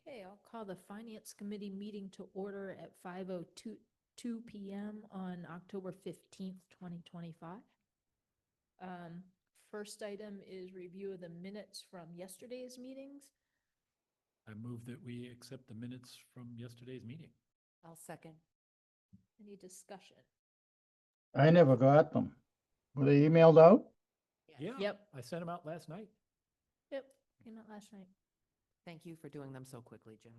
Okay, I'll call the Finance Committee meeting to order at 5:02 PM on October 15th, 2025. First item is review of the minutes from yesterday's meetings. I move that we accept the minutes from yesterday's meeting. I'll second. Any discussion? I never got them. Were they emailed out? Yeah. Yep. I sent them out last night. Yep, came out last night. Thank you for doing them so quickly, Jim.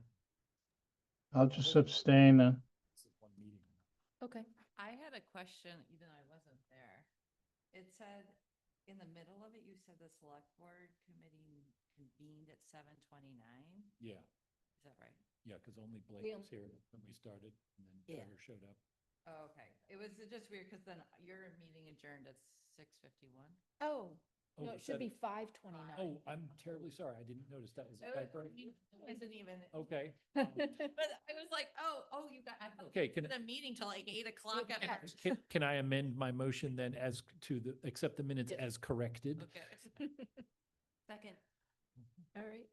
I'll just abstain then. This is one meeting. Okay. I had a question, even though I wasn't there. It said, in the middle of it, you said the select board committee convened at 7:29. Yeah, Is that right? yeah, because only Blake We was here when we started, and then Yeah. Trevor showed up. Oh, okay. It was just weird because then your meeting adjourned at 6:51. Oh, Oh, no, it was should that- be 5:29. Oh, I'm terribly sorry. I didn't notice that was a typo. It wasn't even, Okay. but I was like, oh, you got, I thought Okay, we can, had a meeting till like 8 o'clock at night. can I amend my motion then as to the, accept the minutes Yes. as corrected? Okay. Second. All right.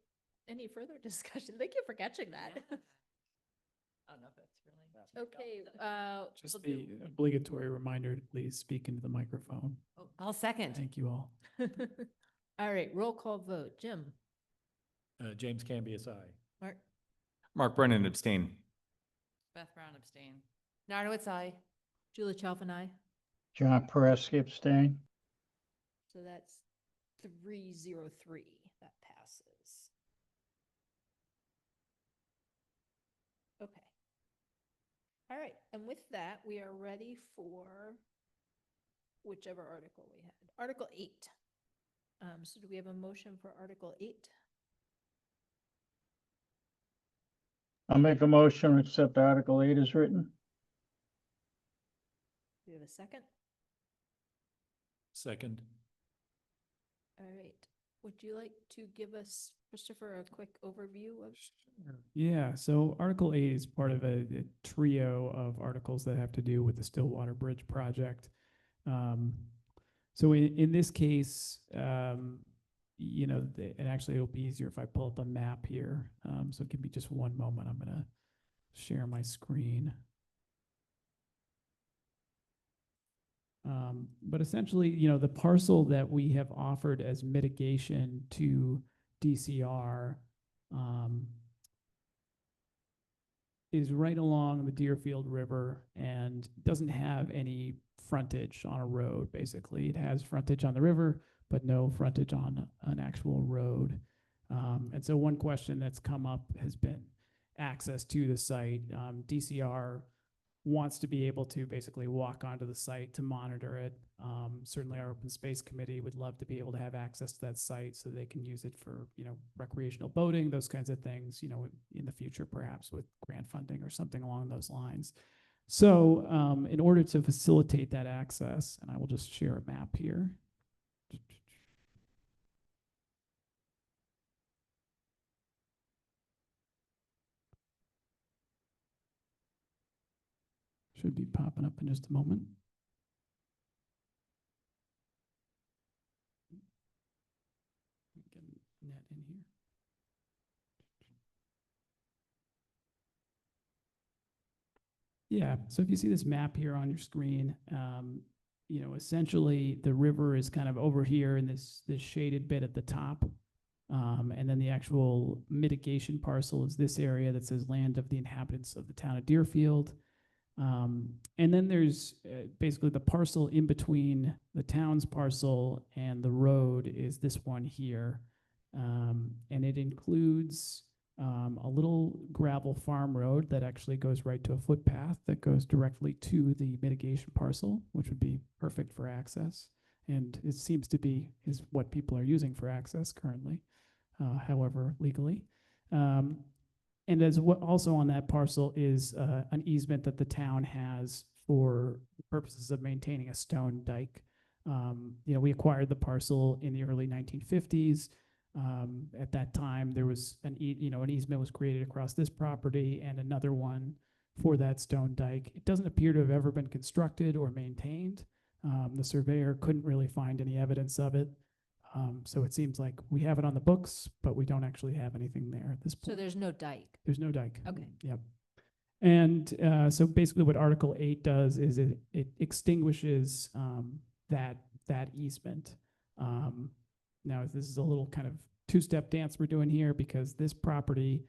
Any further discussion? Thank you for catching that. Yeah. I don't know if it's really. Okay, Just we'll the do- obligatory reminder to please speak into the microphone. Oh, I'll second. Thank you all. All right, roll call vote. Jim? James Cambias, aye. Mark? Mark Brennan abstain. Beth Brown abstain. Narnowitz, aye. Julie Chalfin, aye. John Pereski abstain. So that's 303. That passes. Okay. All right, and with that, we are ready for whichever article we had. Article 8. So do we have a motion for Article 8? I'll make a motion to accept Article 8 as written. Do we have a second? Second. All right. Would you like to give us, Christopher, a quick overview of? Yeah, so Article 8 is part of a trio of articles that have to do with the Stillwater Bridge project. So in this case, you know, and actually it'll be easier if I pull up a map here. So give me just one moment. I'm going to share my screen. But essentially, you know, the parcel that we have offered as mitigation to DCR is right along the Deerfield River and doesn't have any frontage on a road, basically. It has frontage on the river, but no frontage on an actual road. And so one question that's come up has been access to the site. DCR wants to be able to basically walk onto the site to monitor it. Certainly our open space committee would love to be able to have access to that site so they can use it for, you know, recreational boating, those kinds of things, you know, in the future, perhaps with grant funding or something along those lines. So in order to facilitate that access, and I will just share a map here. Should be popping up in just a moment. Get net in here. Yeah, so if you see this map here on your screen, you know, essentially the river is kind of over here in this shaded bit at the top. And then the actual mitigation parcel is this area that says land of the inhabitants of the town of Deerfield. And then there's basically the parcel in between the town's parcel and the road is this one here. And it includes a little gravel farm road that actually goes right to a footpath that goes directly to the mitigation parcel, which would be perfect for access. And it seems to be is what people are using for access currently, however, legally. And as what also on that parcel is an easement that the town has for purposes of maintaining a stone dike. You know, we acquired the parcel in the early 1950s. At that time, there was an easement was created across this property and another one for that stone dike. It doesn't appear to have ever been constructed or maintained. The surveyor couldn't really find any evidence of it. So it seems like we have it on the books, but we don't actually have anything there at this So point. there's no dike. There's no dike. Okay. Yep. And so basically what Article 8 does is it extinguishes that easement. Now, this is a little kind of two-step dance we're doing here because this property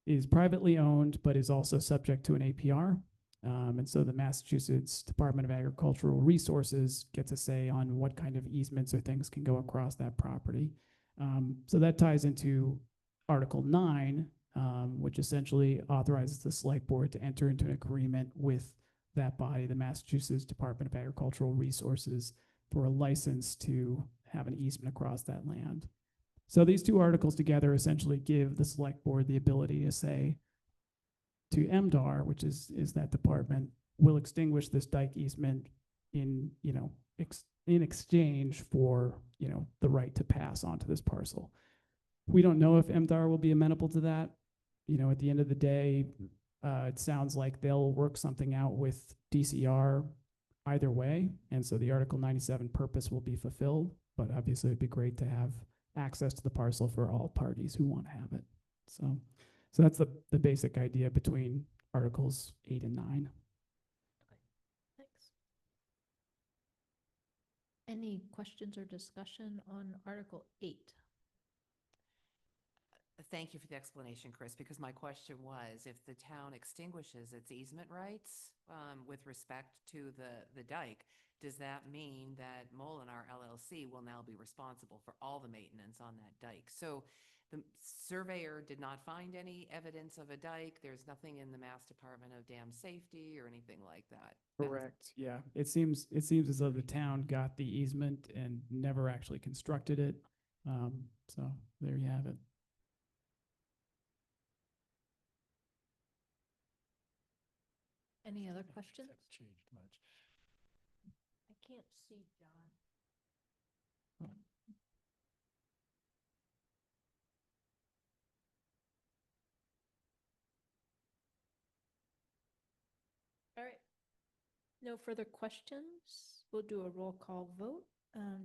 is privately owned, but is also subject to an APR. And so the Massachusetts Department of Agricultural Resources gets a say on what kind of easements or things can go across that property. So that ties into Article 9, which essentially authorizes the select board to enter into an agreement with that body, the Massachusetts Department of Agricultural Resources, for a license to have an easement across that land. So these two articles together essentially give the select board the ability to say to MDR, which is that department, will extinguish this dike easement in, in exchange for, the right to pass onto this parcel. We don't know if MDR will be amenable to that. At the end of the day, it sounds like they'll work something out with DCR either way. And so the Article 97 purpose will be fulfilled, but obviously it'd be great to have access to the parcel for all parties who want to have it. So that's the basic idea between Articles 8 and 9. Thanks. Any questions or discussion on Article 8? Thank you for the explanation, Chris, because my question was, if the town extinguishes its easement rights with respect to the dike, does that mean that Molinar LLC will now be responsible for all the maintenance on that dike? So the surveyor did not find any evidence of a dike. There's nothing in the Mass Department of Dam Safety or anything like that. Correct. Yeah. It seems as though the town got the easement and never actually constructed it. So there you have it. Any other questions? Haven't changed much. I can't see John. All right. No further questions. We'll do a roll call vote.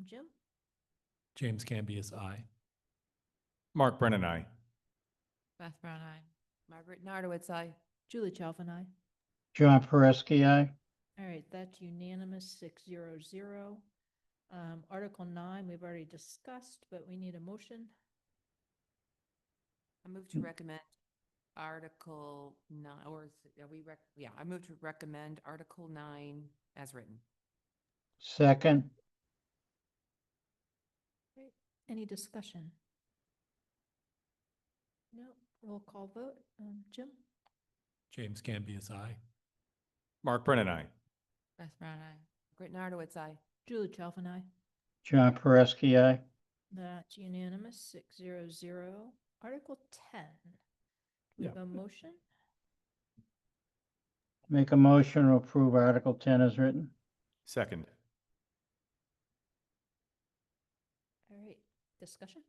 Jim? James Cambius, aye. Mark Brennan, aye. Beth Brown, aye. Margaret Nardowitz, aye. Julie Chalfin, aye. John Pereski, aye. All right, that's unanimous, 6-0-0. Article 9, we've already discussed, but we need a motion. I move to recommend Article 9, or are we, I move to recommend Article 9 as written. Second, Any discussion? No, roll call vote. Jim? James Cambius, aye. Mark Brennan, aye. Beth Brown, aye. Margaret Nardowitz, aye. Julie Chalfin, aye. John Pereski, aye. That's unanimous, 6-0-0. Article 10. We have a motion. Make a motion to approve Article 10 as written. Second. All right, discussion?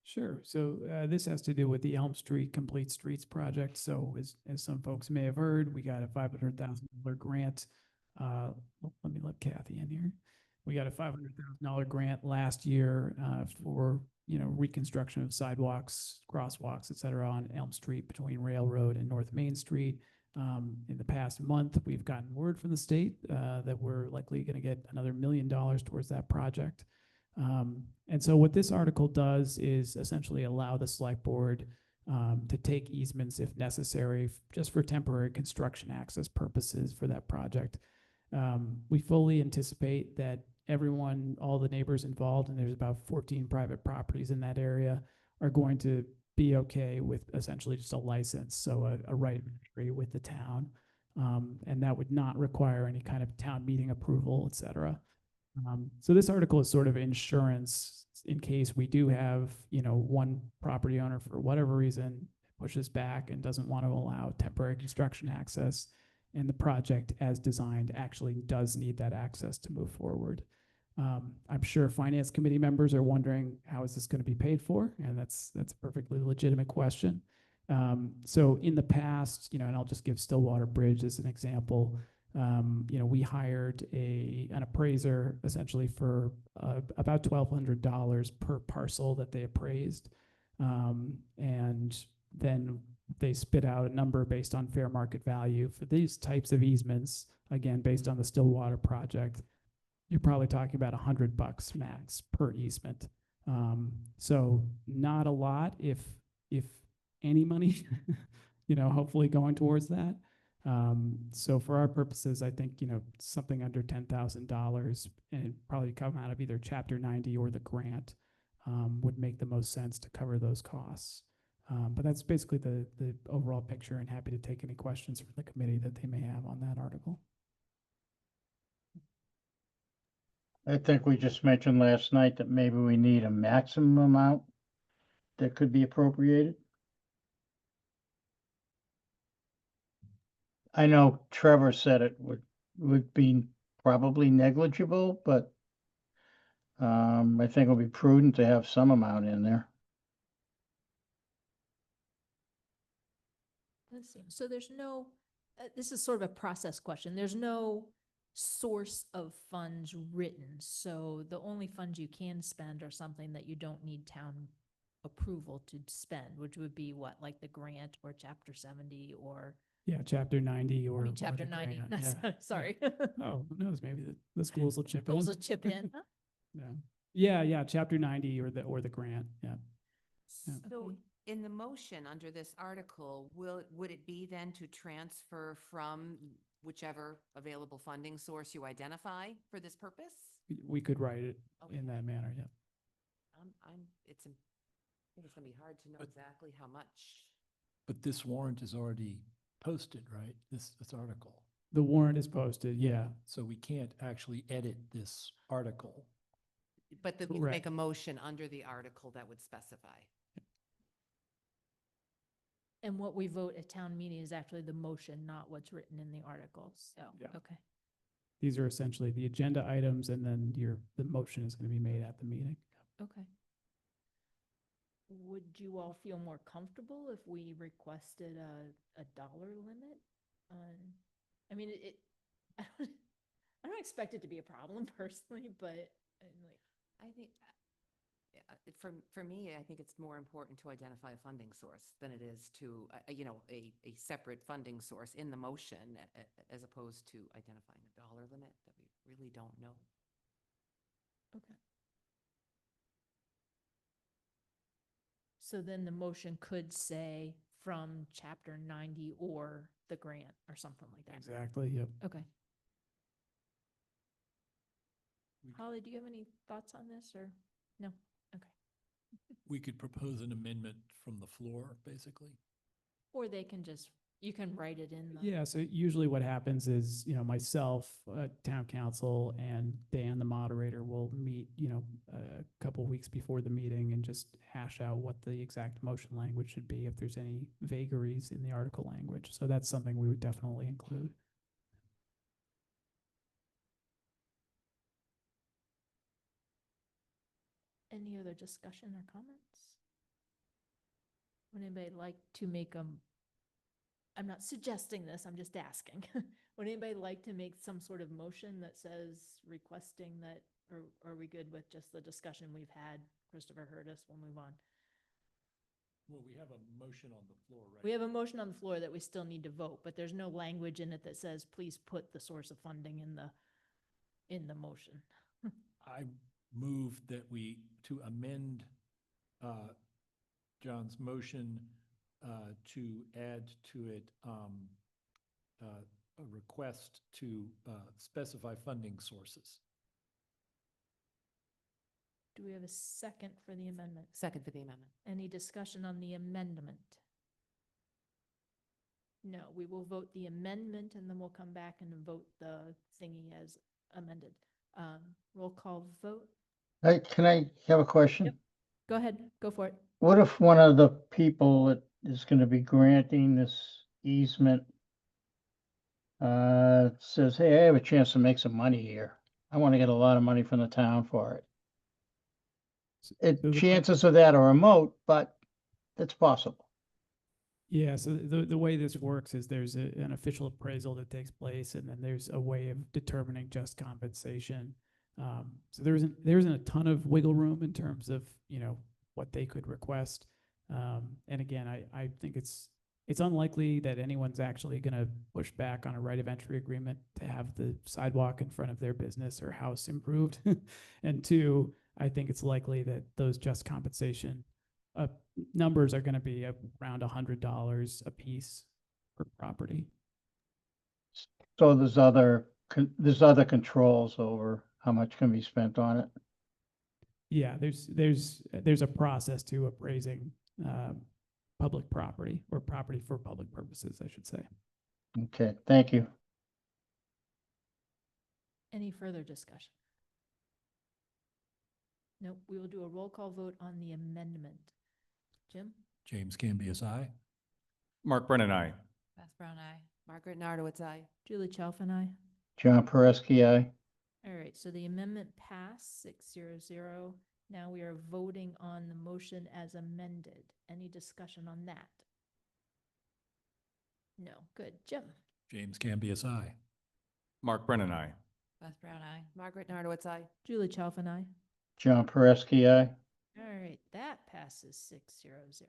Sure. So this has to do with the Elm Street Complete Streets project. So as some folks may have heard, we got a $500,000 grant. Let me let Kathy in here. We got a $500,000 grant last year for reconstruction of sidewalks, crosswalks, et cetera, on Elm Street between Railroad and North Main Street. In the past month, we've gotten word from the state that we're likely going to get another $1 million towards that project. And so what this article does is essentially allow the select board to take easements if necessary, just for temporary construction access purposes for that project. We fully anticipate that everyone, all the neighbors involved, and there's about 14 private properties in that area, are going to be okay with essentially just a license, so a right of entry with the town. And that would not require any kind of town meeting approval, et cetera. So this article is sort of insurance in case we do have, one property owner for whatever reason pushes back and doesn't want to allow temporary construction access, and the project as designed actually does need that access to move forward. I'm sure finance committee members are wondering, how is this going to be paid for? And that's a perfectly legitimate question. So in the past, and I'll just give Stillwater Bridge as an example, We hired an appraiser essentially for about $1,200 per parcel that they appraised. And then they spit out a number based on fair market value for these types of easements, again, based on the Stillwater project. You're probably talking about $100 max per easement. So not a lot, if any money, hopefully going towards that. So for our purposes, I think, something under $10,000, and it'd probably come out of either Chapter 90 or the grant, would make the most sense to cover those costs. But that's basically the overall picture, and happy to take any questions from the committee that they may have on that article. I think we just mentioned last night that maybe we need a maximum amount that could be appropriated. I know Trevor said it would be probably negligible, but I think it would be prudent to have some amount in there. Let's see. So there's no, this is sort of a process question. There's no source of funds written. So the only funds you can spend are something that you don't need town approval to spend, which would be what, like the grant or Chapter 70 or, Yeah, Chapter 90 or. or Chapter the 90. grant, That's- yeah. Sorry. Oh, who knows? Maybe the schools will chip in. Those will chip in. Yeah, Chapter 90 or the grant. Yeah. Yeah. So Okay. in the motion under this article, would it be then to transfer from whichever available funding source you identify for this purpose? We could write it Okay. in that manner. Yeah. I think it's gonna be hard to know But- exactly how much. But this warrant is already posted, right? This article. The warrant is posted. Yeah. So we can't actually edit this article. But you Correct. make a motion under the article that would specify. And what we vote at town meeting is actually the motion, not what's written in the article. So, Yeah. okay. These are essentially the agenda items, and then the motion is going to be made at the meeting. Okay. Would you all feel more comfortable if we requested a dollar limit on, I mean, I don't expect it to be a problem personally, but like, I think, for me, I think it's more important to identify a funding source than it is to, a separate funding source in the motion as opposed to identifying a dollar limit that we really don't know. okay. So then the motion could say from Chapter 90 or the grant or something like that. Exactly. Yep. Okay. We- Holly, do you have any thoughts on this or no? Okay. We could propose an amendment from the floor, basically. Or they can just, you can write it in the. Yeah. So usually what happens is, myself, town council, and Dan, the moderator, will meet, a couple weeks before the meeting and just hash out what the exact motion language should be if there's any vagaries in the article language. So that's something we would definitely include. Any other discussion or comments? Would anybody like to make I'm not suggesting this, I'm just asking. Would anybody like to make some sort of motion that says requesting that, or are we good with just the discussion we've had? Christopher heard us, we'll move on. Well, we have a motion on the floor, right? We have a motion on the floor that we still need to vote, but there's no language in it that says, please put the source of funding in the motion. I move that to amend John's motion to add to it a request to specify funding sources. Do we have a second for the amendment? Second for the amendment. Any discussion on the amendment? No, we will vote the amendment and then we'll come back and vote the thingy as amended. Roll call vote. Hey, can I have a question? Yep. Go ahead, go for it. What if one of the people that is gonna be granting this easement says, hey, I have a chance to make some money here. I want to get a lot of money from the town for it. So the- Chances of that are remote, but it's possible. Yeah, so the way this works is there's an official appraisal that takes place, and then there's a way of determining just compensation. So there isn't a ton of wiggle room in terms of, what they could request. And again, I think it's unlikely that anyone's actually gonna push back on a right of entry agreement to have the sidewalk in front of their business or house improved. And two, I think it's likely that those just compensation numbers are gonna be around $100 a piece per property. So there's other controls over how much can be spent on it. Yeah, there's a process to appraising public property or property for public purposes, I should say. Okay, thank you. Any further discussion? Nope, we will do a roll call vote on the amendment. Jim? James Cambias, aye. Mark Brennan, I. Beth Brown, aye. Margaret Nardowitz, aye. Julie Chalfin, aye. John Pereski, aye. All right, so the amendment passed 6-0. Now we are voting on the motion as amended. Any discussion on that? No, good. Jim? James Cambias, aye. Mark Brennan, I. Beth Brown, aye. Margaret Nardowitz, aye. Julie Chalfin, aye. John Pereski, aye. All right, that passes 6-0.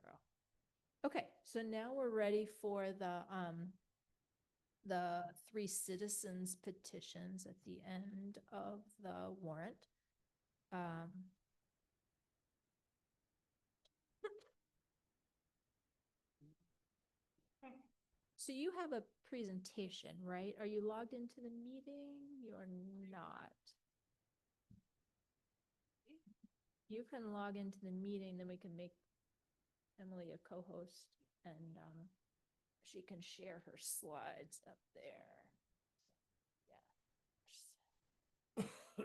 Okay, so now we're ready for the 3 citizens petitions at the end of the warrant. So you have a presentation, right? Are you logged into the meeting? You're not. You can log into the meeting, then we can make Emily a co-host and she can share her slides up there. Yeah.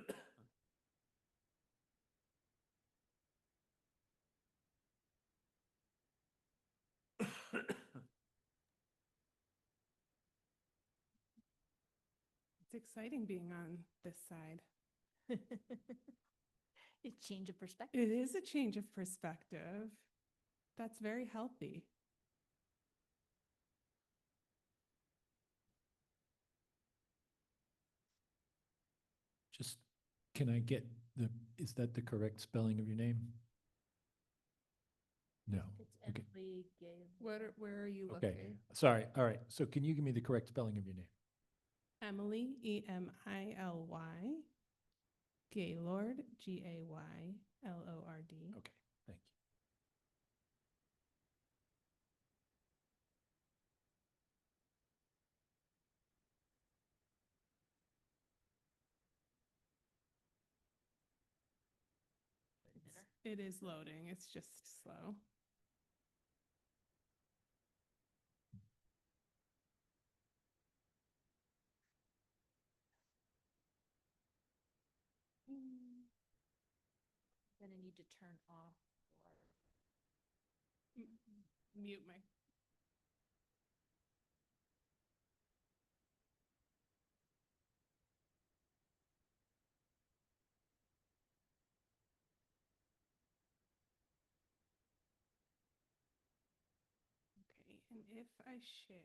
It's exciting being on this side. A change of perspective. It is a change of perspective. That's very healthy. Just, can I get is that the correct spelling of your name? No. It's Okay. Emily Gay. Where are you Okay, looking? sorry. All right. So can you give me the correct spelling of your name? Emily, Emily, Gaylord, Gaylord. Okay, thank you. It is loading. It's just slow. Gonna need to turn off or Mute my. Okay, and if I share.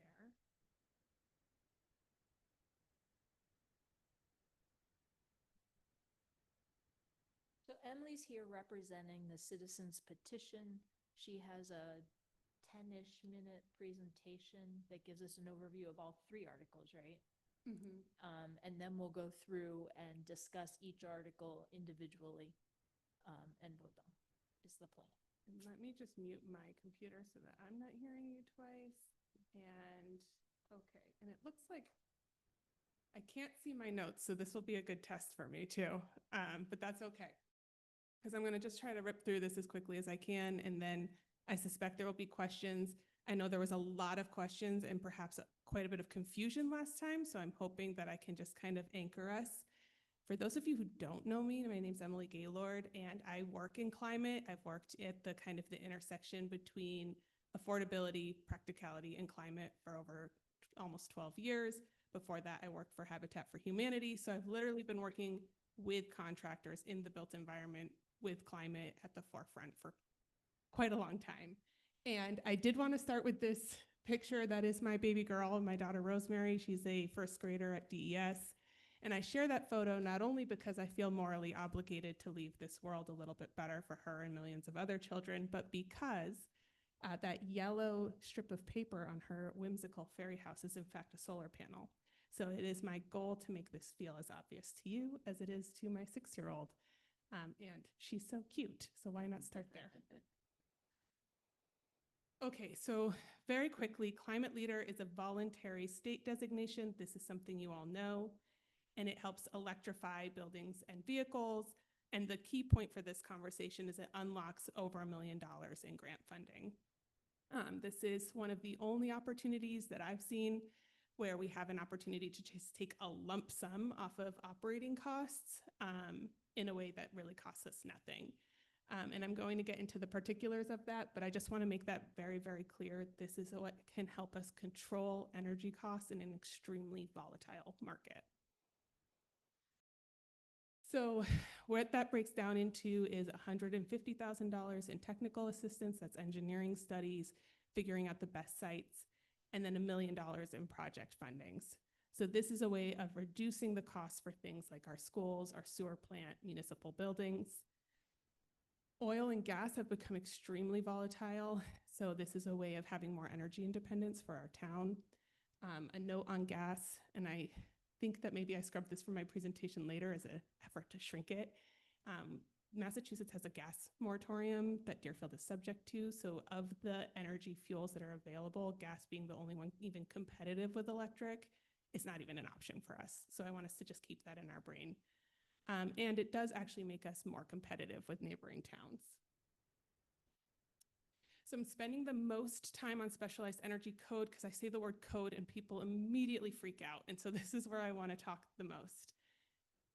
So Emily's here representing the citizens petition. She has a 10-ish minute presentation that gives us an overview of all 3 articles, right? And then we'll go through and discuss each article individually and vote them, is the plan. And let me just mute my computer so that I'm not hearing you twice. And, okay, and it looks like I can't see my notes, so this will be a good test for me too. But that's okay. Because I'm gonna just try to rip through this as quickly as I can, and then I suspect there will be questions. I know there was a lot of questions and perhaps quite a bit of confusion last time, so I'm hoping that I can just kind of anchor us. For those of you who don't know me, my name's Emily Gaylord, and I work in climate. I've worked at the kind of the intersection between affordability, practicality, and climate for over almost 12 years. Before that, I worked for Habitat for Humanity, so I've literally been working with contractors in the built environment with climate at the forefront for quite a long time. And I did want to start with this picture. That is my baby girl, my daughter Rosemary. She's a first grader at DES. And I share that photo not only because I feel morally obligated to leave this world a little bit better for her and millions of other children, but because that yellow strip of paper on her whimsical fairy house is in fact a solar panel. So it is my goal to make this feel as obvious to you as it is to my 6-year-old. And she's so cute, so why not start there? Okay, so very quickly, Climate Leader is a voluntary state designation. This is something you all know, and it helps electrify buildings and vehicles. And the key point for this conversation is it unlocks over $1 million in grant funding. This is one of the only opportunities that I've seen where we have an opportunity to just take a lump sum off of operating costs in a way that really costs us nothing. And I'm going to get into the particulars of that, but I just want to make that very, very clear. This is what can help us control energy costs in an extremely volatile market. So what that breaks down into is $150,000 in technical assistance, that's engineering studies, figuring out the best sites, and then $1 million in project fundings. So this is a way of reducing the costs for things like our schools, our sewer plant, municipal buildings. Oil and gas have become extremely volatile, so this is a way of having more energy independence for our town. A note on gas, and I think that maybe I scrubbed this from my presentation later as an effort to shrink it. Massachusetts has a gas moratorium that Deerfield is subject to, so of the energy fuels that are available, gas being the only one even competitive with electric, is not even an option for us. So I want us to just keep that in our brain. And it does actually make us more competitive with neighboring towns. So I'm spending the most time on specialized energy code because I say the word code and people immediately freak out. And so this is where I want to talk the most.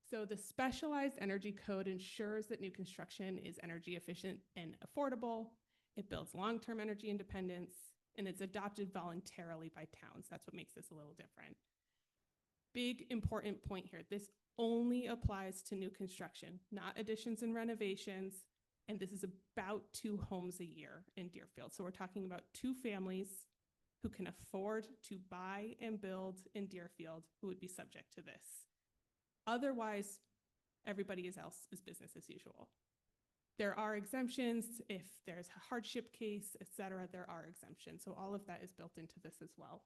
So the specialized energy code ensures that new construction is energy efficient and affordable. It builds long-term energy independence, and it's adopted voluntarily by towns. That's what makes this a little different. Big important point here. This only applies to new construction, not additions and renovations. And this is about 2 homes a year in Deerfield. So we're talking about 2 families who can afford to buy and build in Deerfield who would be subject to this. Otherwise, everybody else is business as usual. There are exemptions. If there's a hardship case, et cetera, there are exemptions. So all of that is built into this as well.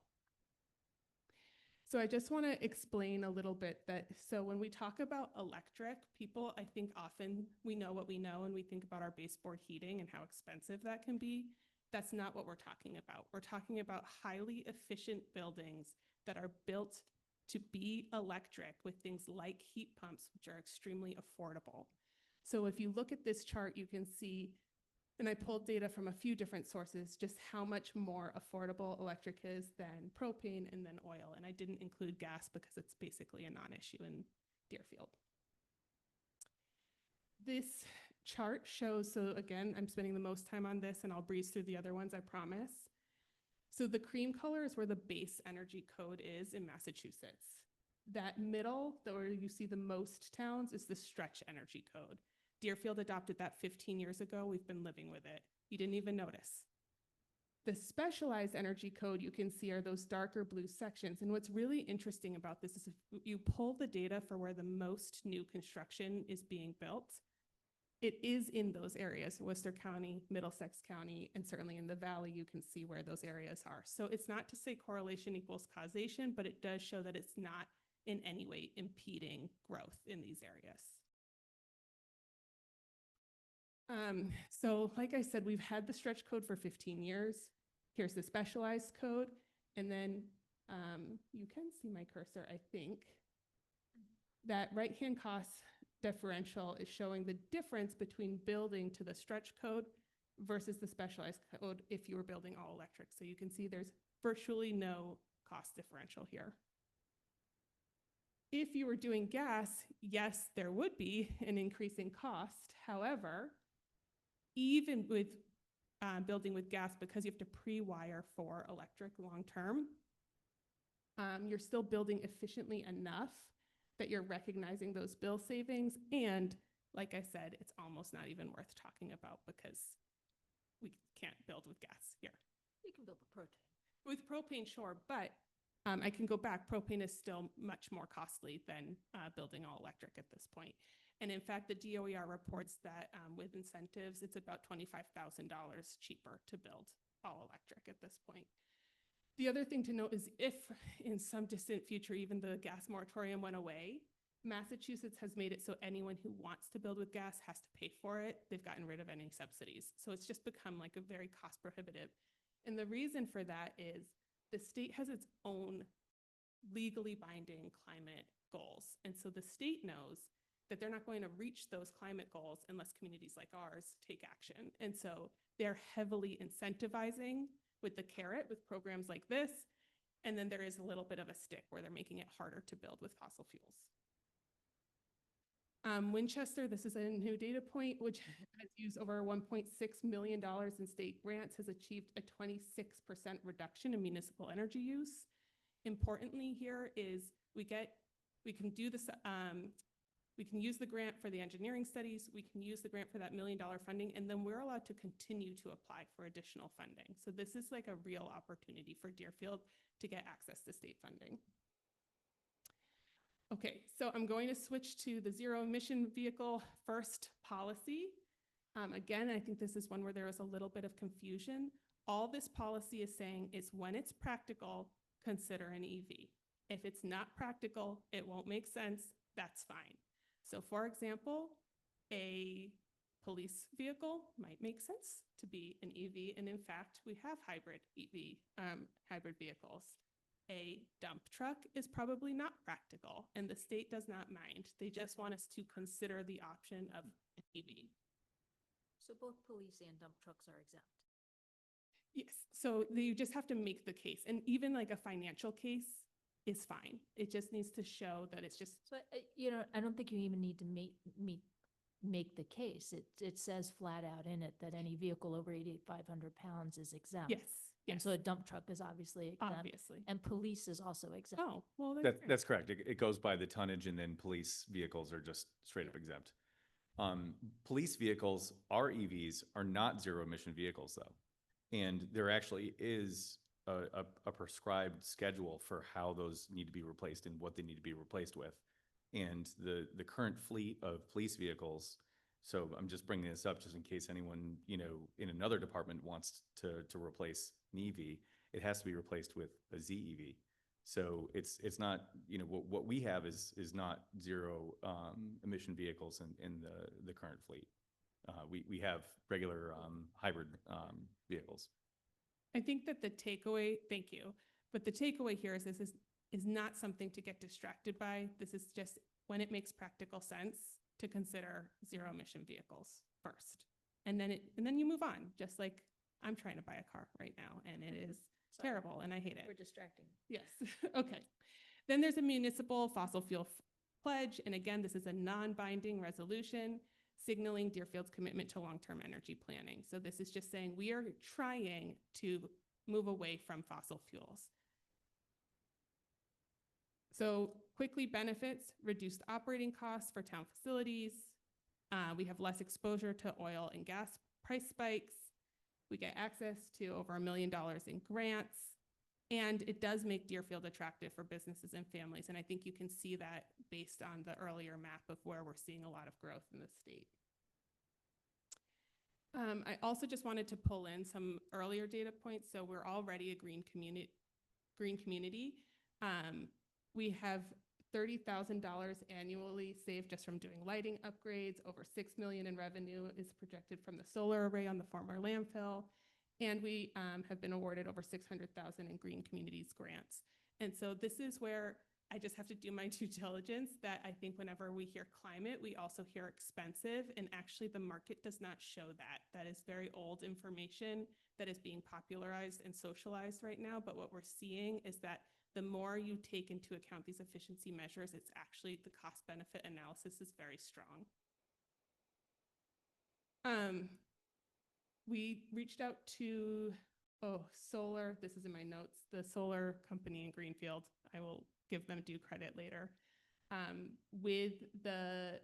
So I just want to explain a little bit that, so when we talk about electric, people, I think often we know what we know and we think about our baseboard heating and how expensive that can be. That's not what we're talking about. We're talking about highly efficient buildings that are built to be electric with things like heat pumps, which are extremely affordable. So if you look at this chart, you can see, and I pulled data from a few different sources, just how much more affordable electric is than propane and then oil. And I didn't include gas because it's basically a non-issue in Deerfield. This chart shows, so again, I'm spending the most time on this and I'll breeze through the other ones, I promise. So the cream color is where the base energy code is in Massachusetts. That middle, where you see the most towns, is the stretch energy code. Deerfield adopted that 15 years ago. We've been living with it. You didn't even notice. The specialized energy code you can see are those darker blue sections. And what's really interesting about this is if you pull the data for where the most new construction is being built, it is in those areas, Worcester County, Middlesex County, and certainly in the Valley, you can see where those areas are. So it's not to say correlation equals causation, but it does show that it's not in any way impeding growth in these areas. So like I said, we've had the stretch code for 15 years. Here's the specialized code. And then you can see my cursor, I think. That right-hand cost differential is showing the difference between building to the stretch code versus the specialized code if you were building all electric. So you can see there's virtually no cost differential here. If you were doing gas, yes, there would be an increase in cost. However, even with building with gas, because you have to pre-wire for electric long-term, you're still building efficiently enough that you're recognizing those bill savings. And like I said, it's almost not even worth talking about because we can't build with gas. Yeah. With propane, sure, but I can go back. Propane is still much more costly than building all electric at this point. And in fact, the DOER reports that with incentives, it's about $25,000 cheaper to build all electric at this point. The other thing to note is if in some distant future, even the gas moratorium went away, Massachusetts has made it so anyone who wants to build with gas has to pay for it. They've gotten rid of any subsidies. So it's just become like a very cost prohibitive. And the reason for that is the state has its own legally binding climate goals. And so the state knows that they're not going to reach those climate goals unless communities like ours take action. And so they're heavily incentivizing with the carrot with programs like this. And then there is a little bit of a stick where they're making it harder to build with fossil fuels. Winchester, this is a new data point, which has used over $1.6 million in state grants, has achieved a 26% reduction in municipal energy use. Importantly here is we can do this, we can use the grant for the engineering studies, we can use the grant for that $1 million funding, and then we're allowed to continue to apply for additional funding. So this is like a real opportunity for Deerfield to get access to state funding. Okay, so I'm going to switch to the zero emission vehicle first policy. Again, I think this is one where there is a little bit of confusion. All this policy is saying is when it's practical, consider an EV. If it's not practical, it won't make sense, that's fine. So for example, a police vehicle might make sense to be an EV, and in fact, we have hybrid hybrid vehicles. A dump truck is probably not practical, and the state does not mind. They just want us to consider the option of an EV. So both police and dump trucks are exempt. Yes, so you just have to make the case, and even like a financial case is fine. It just needs to show that it's just, So, I don't think you even need to make the case. It says flat out in it that any vehicle over 8,500 pounds is exempt. yes, And yes, so a dump truck is obviously exempt. obviously. And police is also exempt. Oh, well, That's correct. It goes by the tonnage, and then police vehicles are just straight up exempt. Police vehicles, our EVs, are not zero emission vehicles though. And there actually is a prescribed schedule for how those need to be replaced and what they need to be replaced with. And the current fleet of police vehicles, so I'm just bringing this up just in case anyone, in another department wants to replace an EV, it has to be replaced with a ZEV. So it's not, what we have is not zero emission vehicles in the current fleet. We have regular hybrid vehicles. I think that the takeaway, thank you, but the takeaway here is this is not something to get distracted by. This is just when it makes practical sense to consider zero emission vehicles first. And then you move on, just like I'm trying to buy a car right now and it is Sorry. terrible and I hate We're it. distracting. Yes, okay. Then there's a municipal fossil fuel pledge. And again, this is a non-binding resolution signaling Deerfield's commitment to long-term energy planning. So this is just saying we are trying to move away from fossil fuels. So quickly benefits, reduced operating costs for town facilities. We have less exposure to oil and gas price spikes. We get access to over $1 million in grants. And it does make Deerfield attractive for businesses and families. And I think you can see that based on the earlier map of where we're seeing a lot of growth in the state. I also just wanted to pull in some earlier data points. So we're already a green community. We have $30,000 annually saved just from doing lighting upgrades. Over $6 million in revenue is projected from the solar array on the former landfill. And we have been awarded over $600,000 in Green Communities grants. And so this is where I just have to do my due diligence that I think whenever we hear climate, we also hear expensive. And actually the market does not show that. That is very old information that is being popularized and socialized right now. But what we're seeing is that the more you take into account these efficiency measures, it's actually the cost benefit analysis is very strong. We reached out to, solar, this is in my notes, the solar company in Greenfield. I will give them due credit later. With the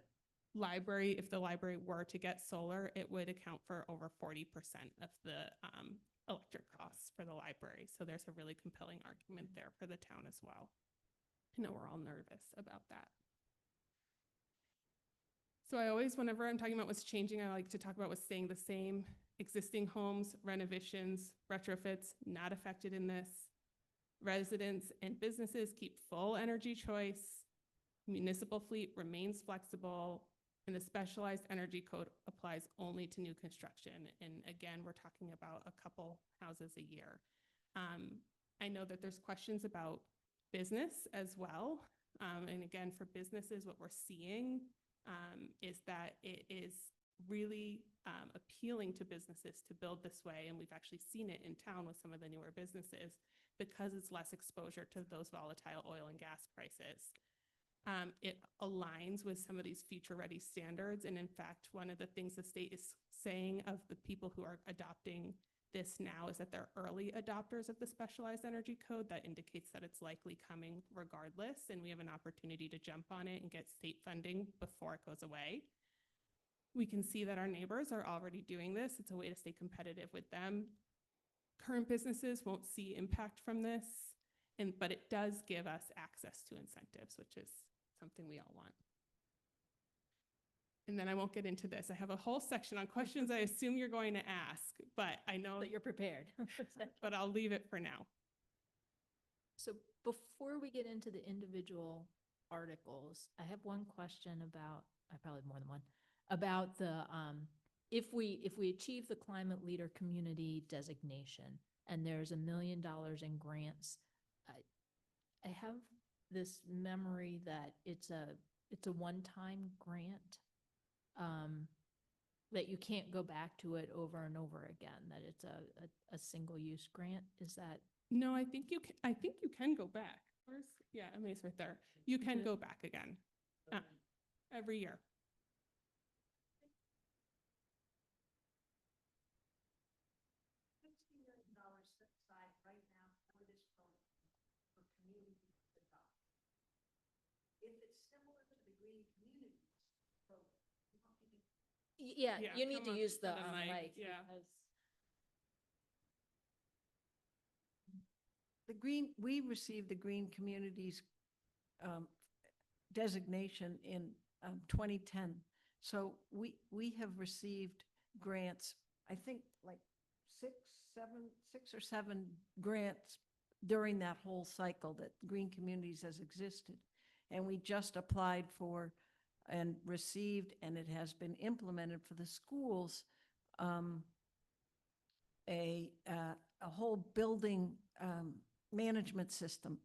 library, if the library were to get solar, it would account for over 40% of the electric costs for the library. So there's a really compelling argument there for the town as well. I know we're all nervous about that. So I always, whenever I'm talking about what's changing, I like to talk about what's staying the same. Existing homes, renovations, retrofits, not affected in this. Residents and businesses keep full energy choice. Municipal fleet remains flexible, and the specialized energy code applies only to new construction. And again, we're talking about a couple houses a year. I know that there's questions about business as well. And again, for businesses, what we're seeing is that it is really appealing to businesses to build this way. And we've actually seen it in town with some of the newer businesses because it's less exposure to those volatile oil and gas prices. It aligns with some of these future-ready standards. And in fact, one of the things the state is saying of the people who are adopting this now is that they're early adopters of the specialized energy code. That indicates that it's likely coming regardless, and we have an opportunity to jump on it and get state funding before it goes away. We can see that our neighbors are already doing this. It's a way to stay competitive with them. Current businesses won't see impact from this, but it does give us access to incentives, which is something we all want. And then I won't get into this. I have a whole section on questions I assume you're going to ask, but I know, But you're prepared. but I'll leave it for now. So before we get into the individual articles, I have one question about, I probably have more than one, about the, if we achieve the climate leader community designation and there's $1 million in grants, I have this memory that it's a one-time grant, that you can't go back to it over and over again, that it's a single-use grant. Is that? No, I think you can go back. Where's, yeah, I mean, it's right there. You can go back again, every year. Yeah, Yeah, you need come to up use to the the mic, mic. yeah. because- The green, we received the Green Communities designation in 2010. So we have received grants, I think like six or seven grants during that whole cycle that Green Communities has existed. And we just applied for and received, and it has been implemented for the schools, a whole building management system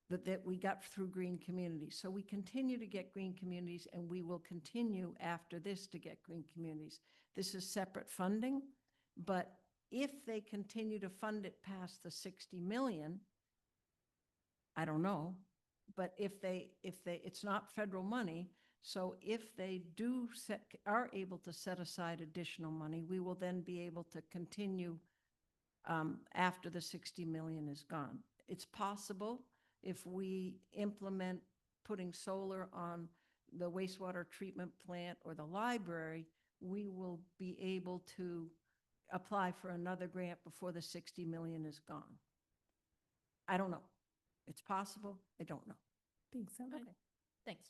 that we got through Green Communities. So we continue to get Green Communities, and we will continue after this to get Green Communities. This is separate funding, but if they continue to fund it past the 60 million, I don't know, but if it's not federal money, so if they are able to set aside additional money, we will then be able to continue after the 60 million is gone. It's possible if we implement putting solar on the wastewater treatment plant or the library, we will be able to apply for another grant before the 60 million is gone. I don't know. It's possible. I don't know. Thanks so much. Okay, thanks.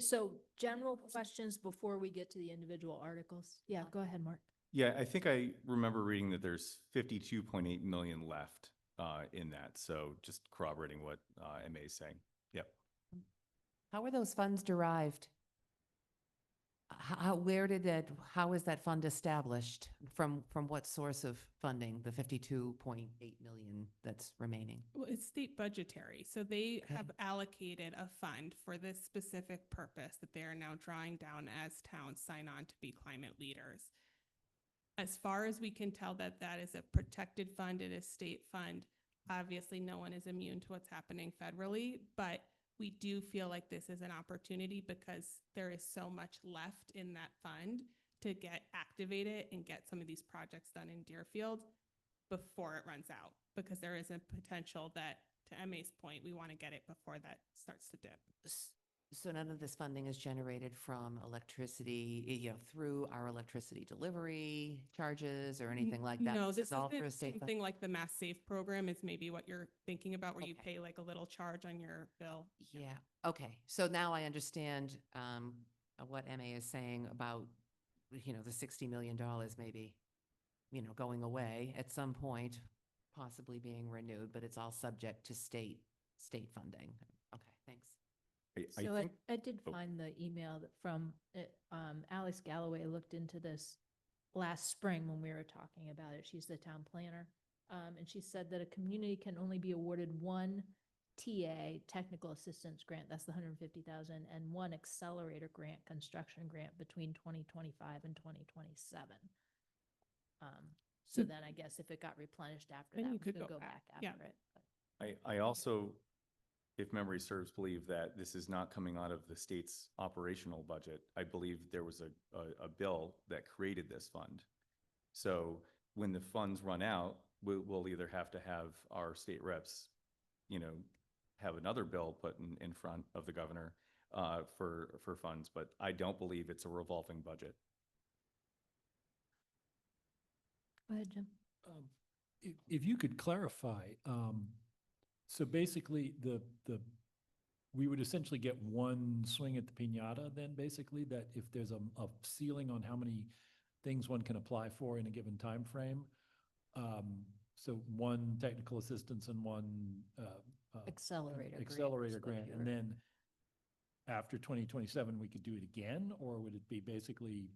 So general questions before we get to the individual articles? Yeah, go ahead, Mark. Yeah, I think I remember reading that there's 52.8 million left in that. So just corroborating what MA is saying. Yep. How are those funds derived? How is that fund established? From what source of funding, the 52.8 million that's remaining? Well, it's state budgetary, so they Okay. have allocated a fund for this specific purpose that they are now drawing down as towns sign on to be climate leaders. As far as we can tell, that is a protected fund, it is state fund. Obviously, no one is immune to what's happening federally, but we do feel like this is an opportunity because there is so much left in that fund to get activated and get some of these projects done in Deerfield before it runs out, because there is a potential that, to MA's point, we want to get it before that starts to dip. So none of this funding is generated from electricity, through our electricity delivery charges or anything like that? No, This this is all isn't through state fund- something like the Mass Save program is maybe what you're thinking about, where you Okay. pay like a little charge on your bill. Yeah, okay. So now I understand what MA is saying about, the $60 million maybe, going away at some point, possibly being renewed, but it's all subject to state funding. Okay, thanks. I So think, I did oh. find the email that from, Alex Galloway looked into this last spring when we were talking about it. She's the town planner. And she said that a community can only be awarded one TA, technical assistance grant, that's the 150,000, and one accelerator grant, construction grant between 2025 and 2027. So then I guess if it got replenished after Then that, you we could could go go back, back yeah. after it. But I also, if memory serves, believe that this is not coming out of the state's operational budget. I believe there was a bill that created this fund. So when the funds run out, we'll either have to have our state reps, have another bill put in front of the governor for funds, but I don't believe it's a revolving budget. Go ahead, Jim. If you could clarify, so basically we would essentially get one swing at the piñata then, basically, that if there's a ceiling on how many things one can apply for in a given time frame, so one technical assistance and one Accelerator grant. accelerator is what grant, you and were- then after 2027, we could do it again, or would it be basically,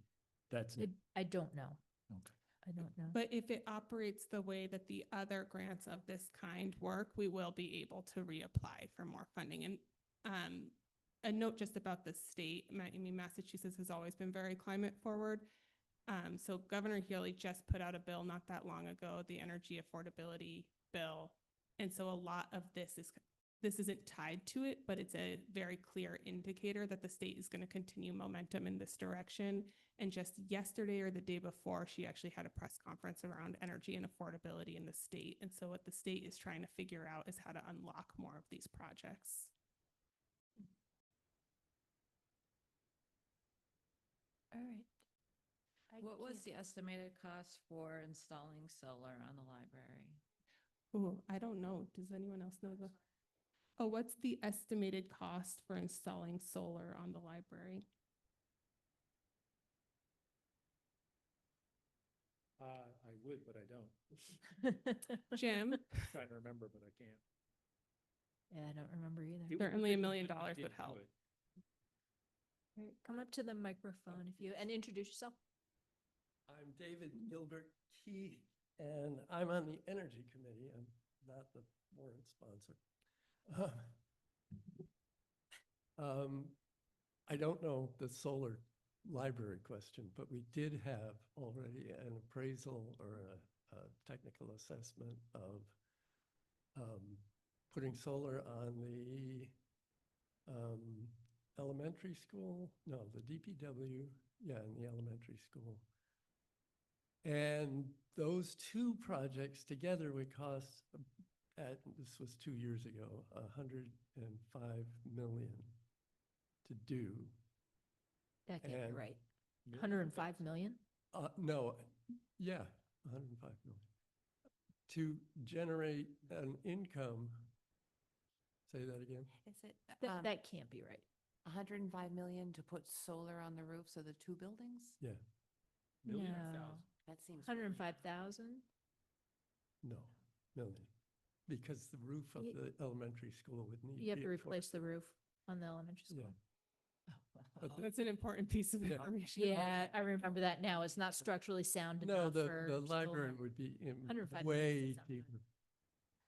that's it? I don't know. Okay. I don't know. But if it operates the way that the other grants of this kind work, we will be able to reapply for more funding. And a note just about the state, Massachusetts has always been very climate forward. So Governor Healy just put out a bill not that long ago, the energy affordability bill. And so a lot of this isn't tied to it, but it's a very clear indicator that the state is going to continue momentum in this direction. And just yesterday or the day before, she actually had a press conference around energy and affordability in the state. And so what the state is trying to figure out is how to unlock more of these projects. All right. What was the estimated cost for installing solar on the library? Oh, I don't know. Does anyone else know what's the estimated cost for installing solar on the library? I would, but I don't. Jim, Trying to remember, but I can't. Yeah, I don't remember either. It certainly $1 would million if we would did help. do it. All right, come up to the microphone and introduce yourself. I'm David Gilbert Key, and I'm on the Energy Committee. I'm not the warrant sponsor. I don't know the solar library question, but we did have already an appraisal or a technical assessment of putting solar on the elementary school, no, the DPW, yeah, in the elementary school. And those two projects together would cost, this was 2 years ago, $105 million to do. That can't be And- right. 105 million? No, yeah, 105 million. To generate an income, say that again? Is it That can't be right. 105 million to put solar on the roofs of the two buildings? Yeah, Million or No. thousand? That seems. 105,000? no, million. Because the roof of Ye- the elementary school would need. You have be to a- replace the roof on the elementary Yeah. school. But That's an important piece of Yeah. information. Yeah, I remember that now. It's not structurally sound No, enough for. the library solar. would be 105 way doesn't sound cheaper.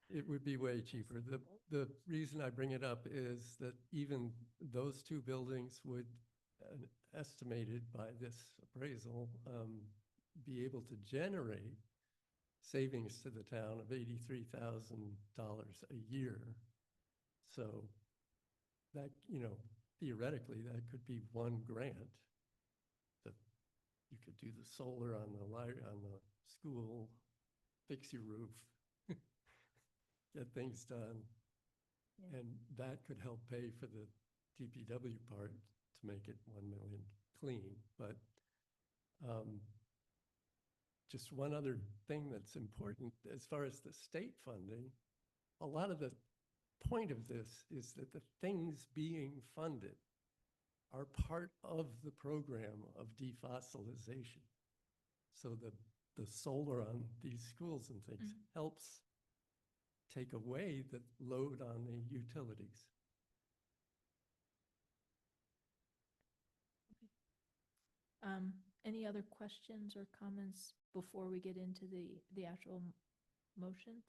It would be way cheaper. The reason I bring it up is that even those two buildings would, estimated by this appraisal, be able to generate savings to the town of $83,000 a year. So that, theoretically, that could be one grant. That you could do the solar on the school, fix your roof, get things done. Yeah. And that could help pay for the DPW part to make it 1 million clean, but just one other thing that's important, as far as the state funding, a lot of the point of this is that the things being funded are part of the program of defossilization. So the solar on these schools and things helps take away the load on the utilities. Any other questions or comments before we get into the actual motions?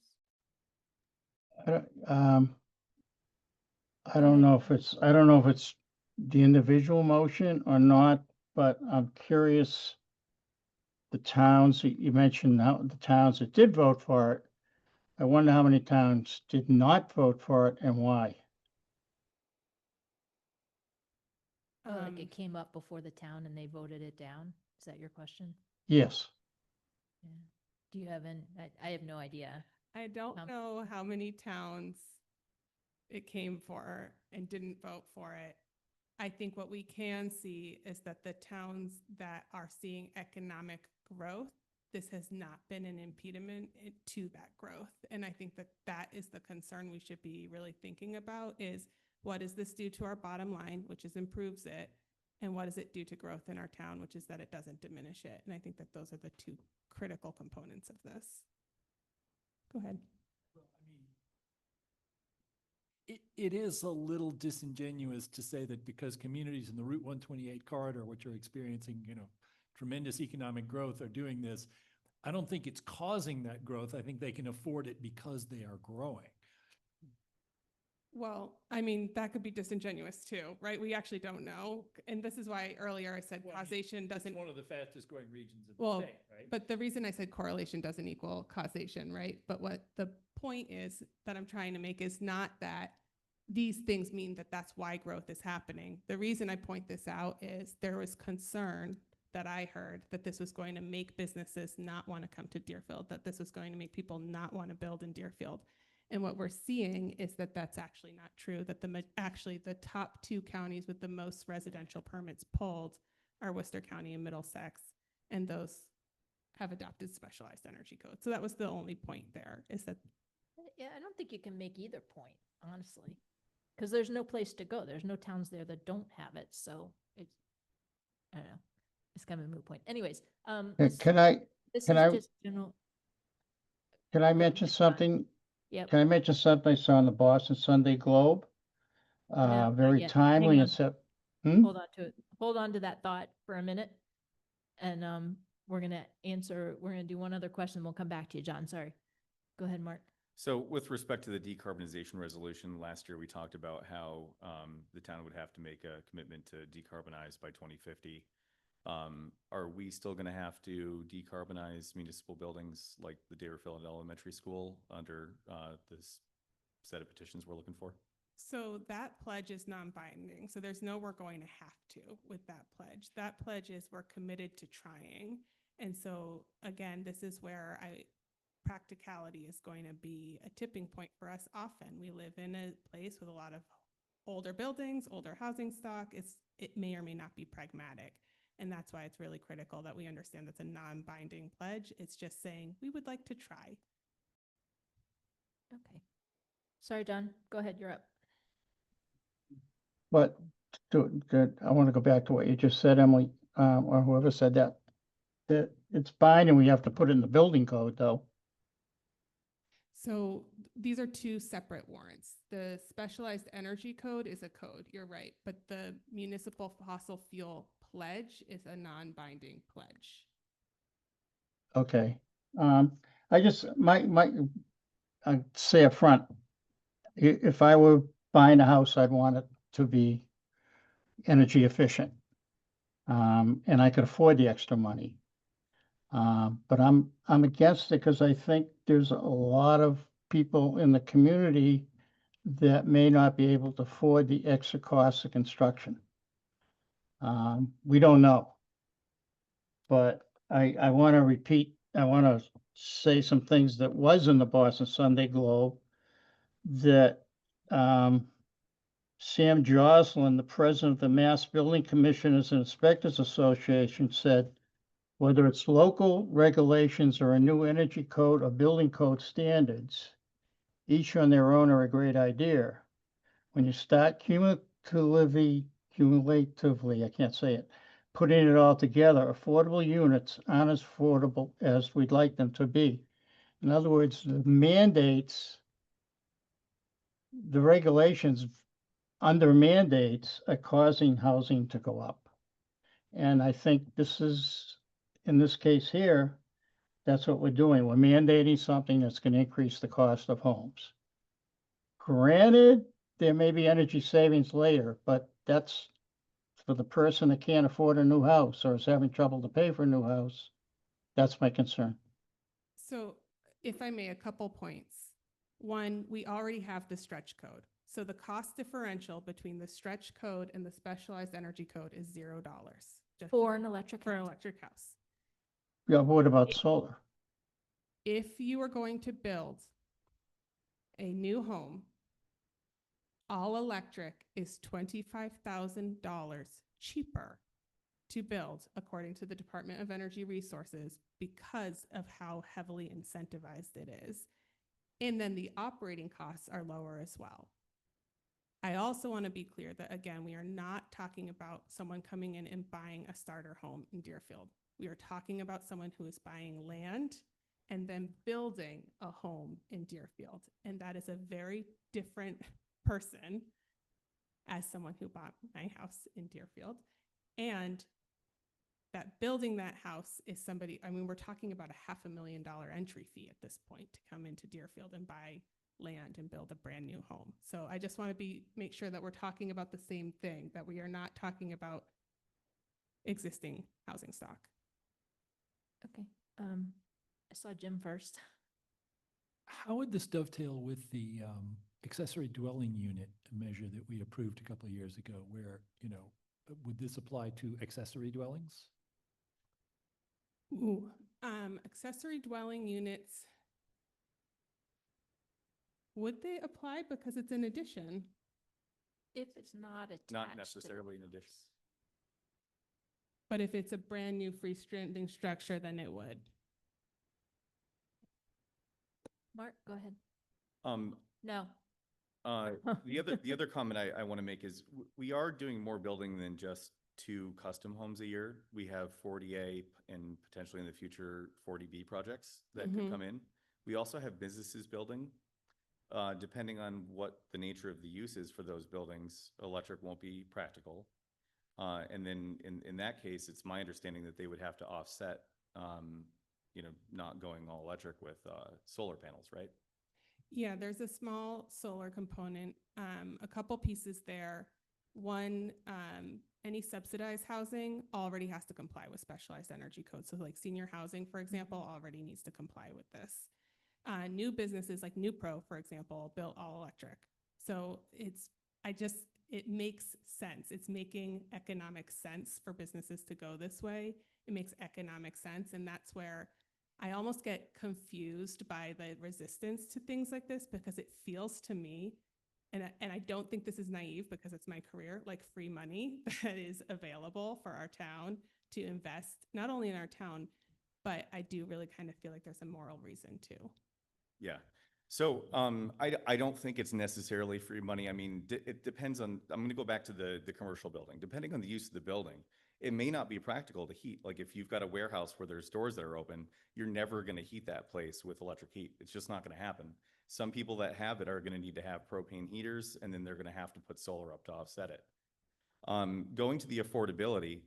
I don't, I Go don't ahead. know if it's, I don't know if it's the individual motion or not, but I'm curious. The towns, you mentioned now the towns that did vote for it. I wonder how many towns did not vote for it and why. Oh, like Um, it came up before the town and they voted it down? Is that your question? Yes. Yeah. Do you have I have no idea. I don't Um, know how many towns it came for and didn't vote for it. I think what we can see is that the towns that are seeing economic growth, this has not been an impediment to that growth. And I think that that is the concern we should be really thinking about is what does this do to our bottom line, which is improves it, and what does it do to growth in our town, which is that it doesn't diminish it. And I think that those are the two critical components of this. Go ahead. It is a little disingenuous to say that because communities in the Route 128 corridor, which are experiencing, tremendous economic growth, are doing this. I don't think it's causing that growth. I think they can afford it because they are growing. Well, I mean, that could be disingenuous too, right? We actually don't know. And this is why earlier I said Well, I mean, causation doesn't, It's one of the fastest growing regions in Well, the state, right? but the reason I said correlation doesn't equal causation, right? But what the point is that I'm trying to make is not that these things mean that that's why growth is happening. The reason I point this out is there was concern that I heard that this was going to make businesses not want to come to Deerfield, that this was going to make people not want to build in Deerfield. And what we're seeing is that that's actually not true, that actually the top two counties with the most residential permits pulled are Worcester County and Middlesex, and those have adopted specialized energy codes. So that was the only point there, is that Yeah, I don't think you can make either point, honestly. Because there's no place to go. There's no towns there that don't have it, so it's, I don't know. It's kind of a moot point. Anyways, this Can I is can I- just general. mention ahead, John. something? Yep. Can I mention something I saw in the Boston Sunday Globe? No, not Very yet. timely Hang and on. set. Hold on to it. Hold on to that thought for a minute. And we're gonna do one other question. We'll come back to you, John. Sorry. Go ahead, Mark. So with respect to the decarbonization resolution, last year we talked about how the town would have to make a commitment to decarbonize by 2050. Are we still going to have to decarbonize municipal buildings like the Deerfield Elementary School under this set of petitions we're looking for? So that pledge is non-binding. So there's no we're going to have to with that pledge. That pledge is we're committed to trying. And so again, this is where practicality is going to be a tipping point for us often. We live in a place with a lot of older buildings, older housing stock. It may or may not be pragmatic. And that's why it's really critical that we understand that's a non-binding pledge. It's just saying we would like to try. Okay. Sorry, John. Go ahead. You're up. But I want to go back to what you just said, Emily, or whoever said that. That it's binding. We have to put it in the building code, though. So these are two separate warrants. The specialized energy code is a code, you're right, but the municipal fossil fuel pledge is a non-binding pledge. Okay. I just I say up front, if I were buying a house, I'd want it to be energy efficient. And I could afford the extra money. But I'm against it because I think there's a lot of people in the community that may not be able to afford the extra costs of construction. We don't know. But I want to say some things that was in the Boston Sunday Globe that Sam Joslin, the president of the Mass Building Commissioners and Inspectors Association, said, whether it's local regulations or a new energy code or building code standards, each on their own are a great idea. When you start cumulatively, I can't say it, putting it all together, affordable units aren't as affordable as we'd like them to be. In other words, the mandates, the regulations under mandates are causing housing to go up. And I think this is, in this case here, that's what we're doing. We're mandating something that's going to increase the cost of homes. Granted, there may be energy savings later, but that's for the person that can't afford a new house or is having trouble to pay for a new house. That's my concern. So if I may, a couple points. One, we already have the stretch code. So the cost differential between the stretch code and the specialized energy code is $0. just For an electric for an house. electric house. Yeah, what about solar? If you are going to build a new home, all electric is $25,000 cheaper to build, according to the Department of Energy Resources, because of how heavily incentivized it is. And then the operating costs are lower as well. I also want to be clear that, again, we are not talking about someone coming in and buying a starter home in Deerfield. We are talking about someone who is buying land and then building a home in Deerfield. And that is a very different person as someone who bought my house in Deerfield. And that building that house is somebody, I mean, we're talking about a $500,000 entry fee at this point to come into Deerfield and buy land and build a brand new home. So I just want to make sure that we're talking about the same thing, that we are not talking about existing housing stock. Okay, I saw Jim first. How would this dovetail with the accessory dwelling unit measure that we approved a couple of years ago where, you know, would this apply to accessory dwellings? Ooh, accessory dwelling units, would they apply because it's an addition? If it's not attached. Not to- necessarily in addition. But if it's a brand new freestanding structure, then it would. Mark, go ahead. The No. the other comment I want to make is we are doing more building than just 2 custom homes a year. We have 40A and potentially in the future 40B projects that could Mhm. come in. We also have businesses building. Depending on what the nature of the use is for those buildings, electric won't be practical. And then in that case, it's my understanding that they would have to offset, you know, not going all electric with solar panels, right? Yeah, there's a small solar component, a couple pieces there. One, any subsidized housing already has to comply with specialized energy codes. So like senior housing, for example, already needs to comply with this. New businesses like NewPro, for example, built all electric. So it makes sense. It's making economic sense for businesses to go this way. It makes economic sense. And that's where I almost get confused by the resistance to things like this, because it feels to me, and I don't think this is naive because it's my career, like free money that is available for our town to invest, not only in our town, but I do really kind of feel like there's a moral reason too. Yeah. So I don't think it's necessarily free money. I mean, it depends on, I'm going to go back to the commercial building. Depending on the use of the building, it may not be practical to heat. Like if you've got a warehouse where there's doors that are open, you're never going to heat that place with electric heat. It's just not going to happen. Some people that have it are going to need to have propane heaters, and then they're going to have to put solar up to offset it. Going to the affordability,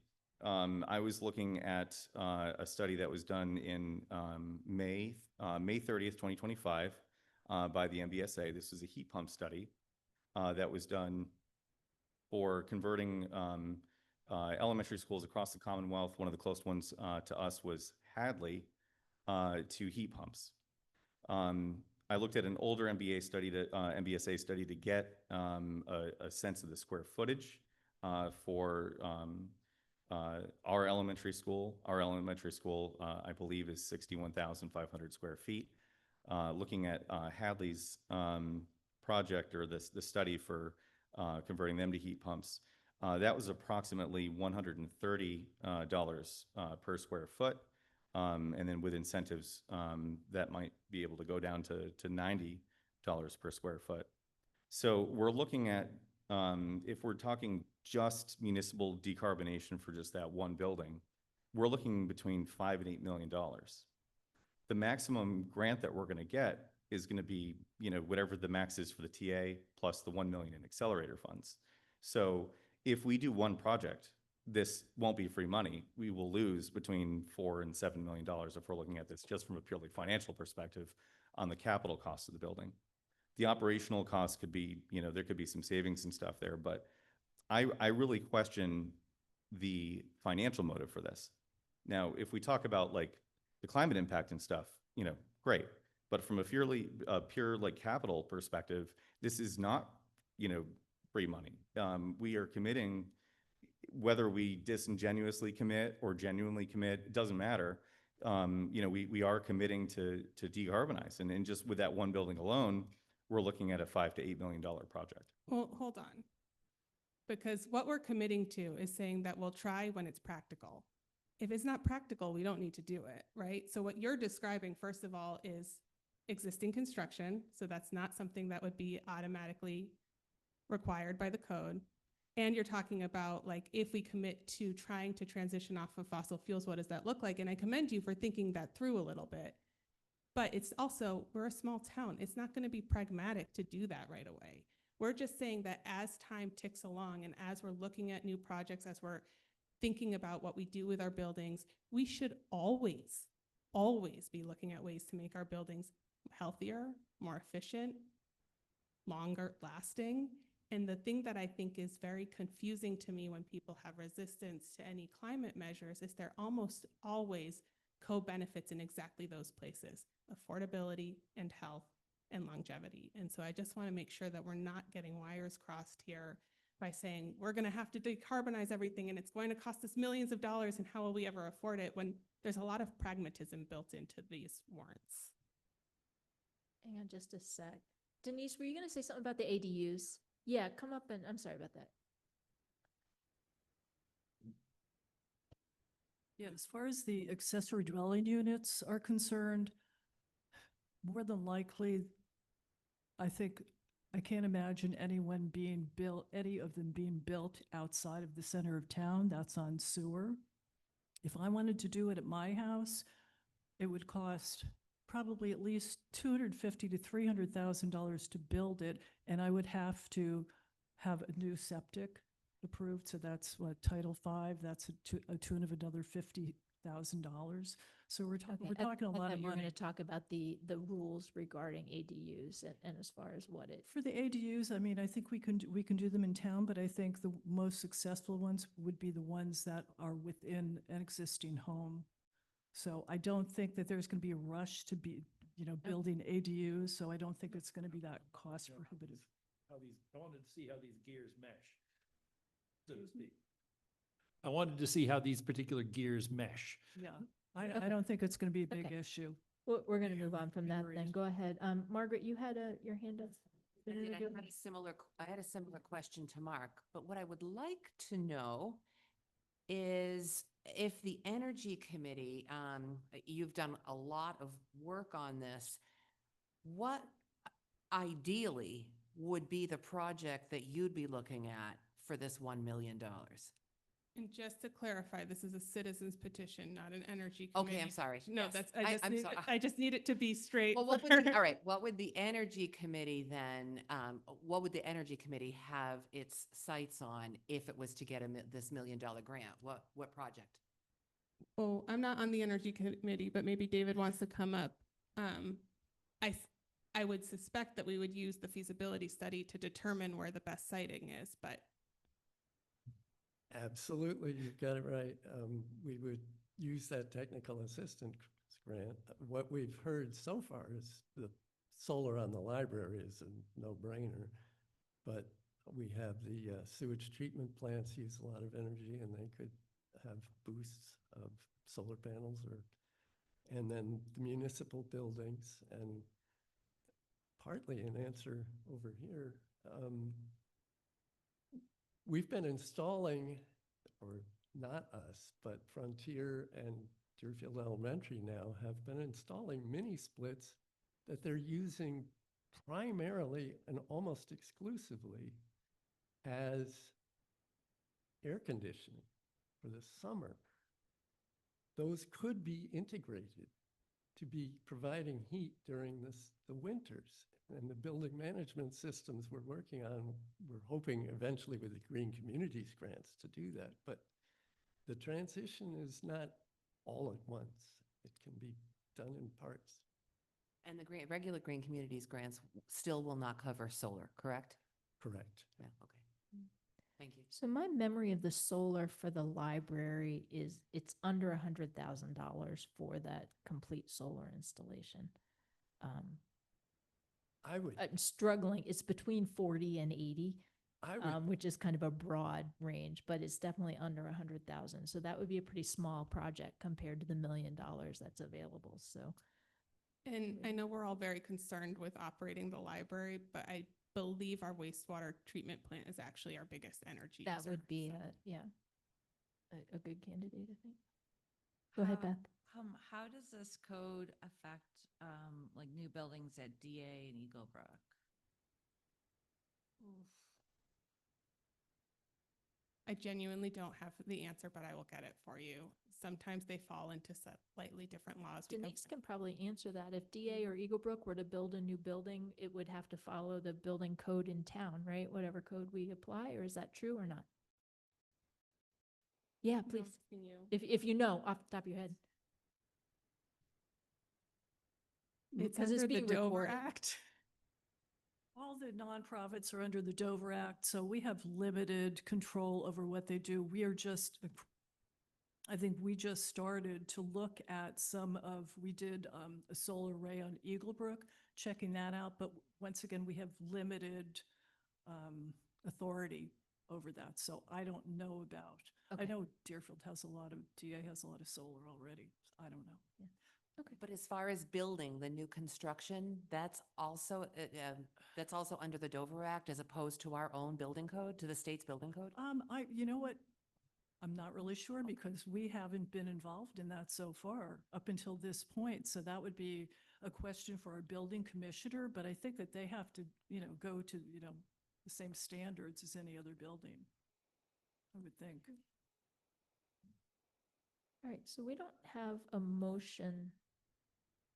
I was looking at a study that was done in May 30th, 2025 by the MBSA. This is a heat pump study that was done for converting elementary schools across the Commonwealth. One of the close ones to us was Hadley to heat pumps. I looked at an older MBSA study to get a sense of the square footage for our elementary school. Our elementary school, I believe, is 61,500 square feet. Looking at Hadley's project or the study for converting them to heat pumps. That was approximately $130 per square foot. And then with incentives, that might be able to go down to $90 per square foot. So we're looking at, if we're talking just municipal decarbonation for just that one building, we're looking between $5 and $8 million. The maximum grant that we're going to get is going to be, whatever the max is for the TA plus the 1 million in accelerator funds. So if we do one project, this won't be free money. We will lose between $4 and $7 million if we're looking at this just from a purely financial perspective on the capital cost of the building. The operational costs could be, there could be some savings and stuff there, but I really question the financial motive for this. Now, if we talk about like the climate impact and stuff, great. But from a pure like capital perspective, this is not, free money. We are committing, whether we disingenuously commit or genuinely commit, it doesn't matter. We are committing to decarbonize. And just with that one building alone, we're looking at a $5 to $8 million project. Well, hold on. Because what we're committing to is saying that we'll try when it's practical. If it's not practical, we don't need to do it, right? So what you're describing, first of all, is existing construction. So that's not something that would be automatically required by the code. And you're talking about like, if we commit to trying to transition off of fossil fuels, what does that look like? And I commend you for thinking that through a little bit. But it's also, we're a small town. It's not going to be pragmatic to do that right away. We're just saying that as time ticks along and as we're looking at new projects, as we're thinking about what we do with our buildings, we should always be looking at ways to make our buildings healthier, more efficient, longer lasting. And the thing that I think is very confusing to me when people have resistance to any climate measures is they're almost always co-benefits in exactly those places: affordability and health and longevity. And so I just want to make sure that we're not getting wires crossed here by saying we're going to have to decarbonize everything and it's going to cost us millions of dollars and how will we ever afford it, when there's a lot of pragmatism built into these warrants. Hang on just a sec. Denise, were you going to say something about the ADUs? Yeah, come up and, I'm sorry about that. Yeah, as far as the accessory dwelling units are concerned, more than likely, I can't imagine any of them being built outside of the center of town. That's on sewer. If I wanted to do it at my house, it would cost probably at least $250,000 to $300,000 to build it, and I would have to have a new septic approved. So that's what, Title V. That's a tune of another $50,000. So we're talking a lot of You're money. going to talk about the rules regarding ADUs and as far as what it. For the ADUs, I mean, I think we can do them in town, but I think the most successful ones would be the ones that are within an existing home. So I don't think that there's going to be a rush to be, building ADUs. So I don't think it's going to be that cost prohibitive. I wanted to see how these gears mesh, so to speak. I wanted to see how these particular gears mesh. Yeah, I don't think it's going to be a big Okay. issue. We're going to move on from that then. Agreed. Go ahead. Margaret, you had your hand up. I did. I had a similar question to Mark, but what I would like to know is if the Energy Committee, you've done a lot of work on this, what ideally would be the project that you'd be looking at for this $1 million? And just to clarify, this is a citizen's petition, not an energy committee. Okay, I'm sorry. No, Yes. that's, I'm sorry. I just need it to be straight. Well, all right, what would the Energy Committee then, what would the Energy Committee have its sights on if it was to get this $1 million grant? What project? Oh, I'm not on the energy committee, but maybe David wants to come up. I would suspect that we would use the feasibility study to determine where the best siting is, but Absolutely, you've got it right. We would use that technical assistance grant. What we've heard so far is the solar on the library is a no-brainer, but we have the sewage treatment plants use a lot of energy, and they could have boosts of solar panels, and then the municipal buildings, and partly an answer over here. we've been installing, or not us, but Frontier and Deerfield Elementary now have been installing mini splits that they're using primarily and almost exclusively as air conditioning for the summer. Those could be integrated to be providing heat during the winters. And the building management systems we're working on, we're hoping eventually with the Green Communities grants to do that. But the transition is not all at once. It can be done in parts. And the regular Green Communities grants still will not cover solar, correct? Correct. Yeah, okay. Thank you. So my memory of the solar for the library is it's under $100,000 for that complete solar installation. I would, I'm struggling. It's between 40 and 80, I would, which is kind of a broad range, but it's definitely under 100,000. So that would be a pretty small project compared to the $1 million that's available. So And I know we're all very concerned with operating the library, but I believe our wastewater treatment plant is actually our biggest energy that user, would be so. a good candidate, I think. Go ahead, Beth. How does this code affect, like new buildings at DA and Eagle Brook? I genuinely don't have the answer, but I will get it for you. Sometimes they fall into slightly different laws. We have- Denise can probably answer that. If DA or Eagle Brook were to build a new building, it would have to follow the building code in town, right? Whatever code we apply, or is that true or not? Yeah, I'm please. asking you. If you know off the top of your head. It's 'Cause it's under the being Dover recorded. Act. All the nonprofits are under the Dover Act, so we have limited control over what they do. We are just, I think we just started to look at we did a solar array on Eagle Brook, checking that out. But once again, we have limited authority over that. So I don't know about, I Okay. know Deerfield has DA has a lot of solar already. I don't know. But as far as building the new construction, that's also under the Dover Act as opposed to our own building code, to the state's building code? You know what? I'm not really sure because we haven't been involved in that so far up until this point. So that would be a question for our building commissioner, but I think that they have to, go to, the same standards as any other building. I would think. All right, so we don't have a motion.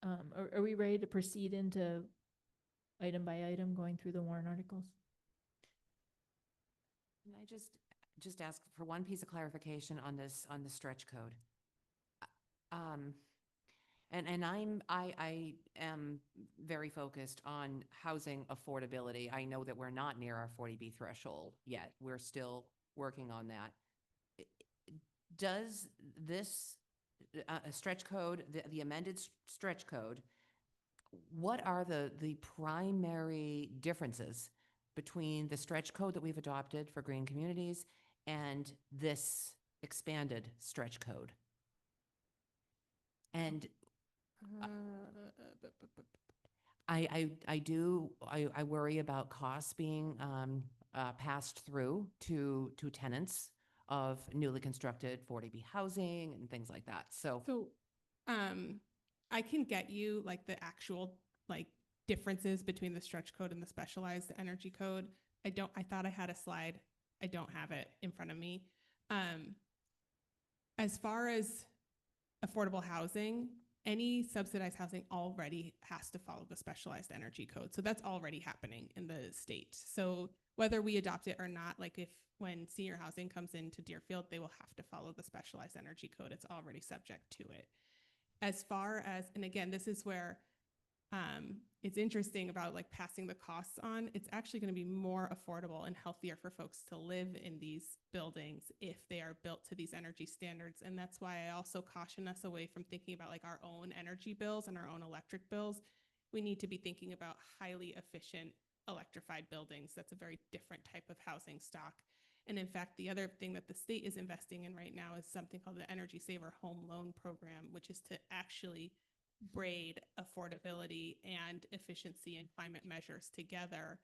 Are we ready to proceed into item by item, going through the warrant articles? Can I just ask for one piece of clarification on the stretch code? And I am very focused on housing affordability. I know that we're not near our 40B threshold yet. We're still working on that. Does this stretch code, the amended stretch code, what are the primary differences between the stretch code that we've adopted for green communities and this expanded stretch code? And I worry about costs being passed through to tenants of newly constructed 40B housing and things like that. So I can get you like the actual differences between the stretch code and the specialized energy code. I thought I had a slide. I don't have it in front of me. As far as affordable housing, any subsidized housing already has to follow the specialized energy code. So that's already happening in the state. So whether we adopt it or not, when senior housing comes into Deerfield, they will have to follow the specialized energy code. It's already subject to it. As far as, and again, this is where it's interesting about passing the costs on. It's actually going to be more affordable and healthier for folks to live in these buildings if they are built to these energy standards. And that's why I also caution us away from thinking about our own energy bills and our own electric bills. We need to be thinking about highly efficient electrified buildings. That's a very different type of housing stock. And in fact, the other thing that the state is investing in right now is something called the Energy Saver Home Loan Program, which is to actually braid affordability and efficiency and climate measures together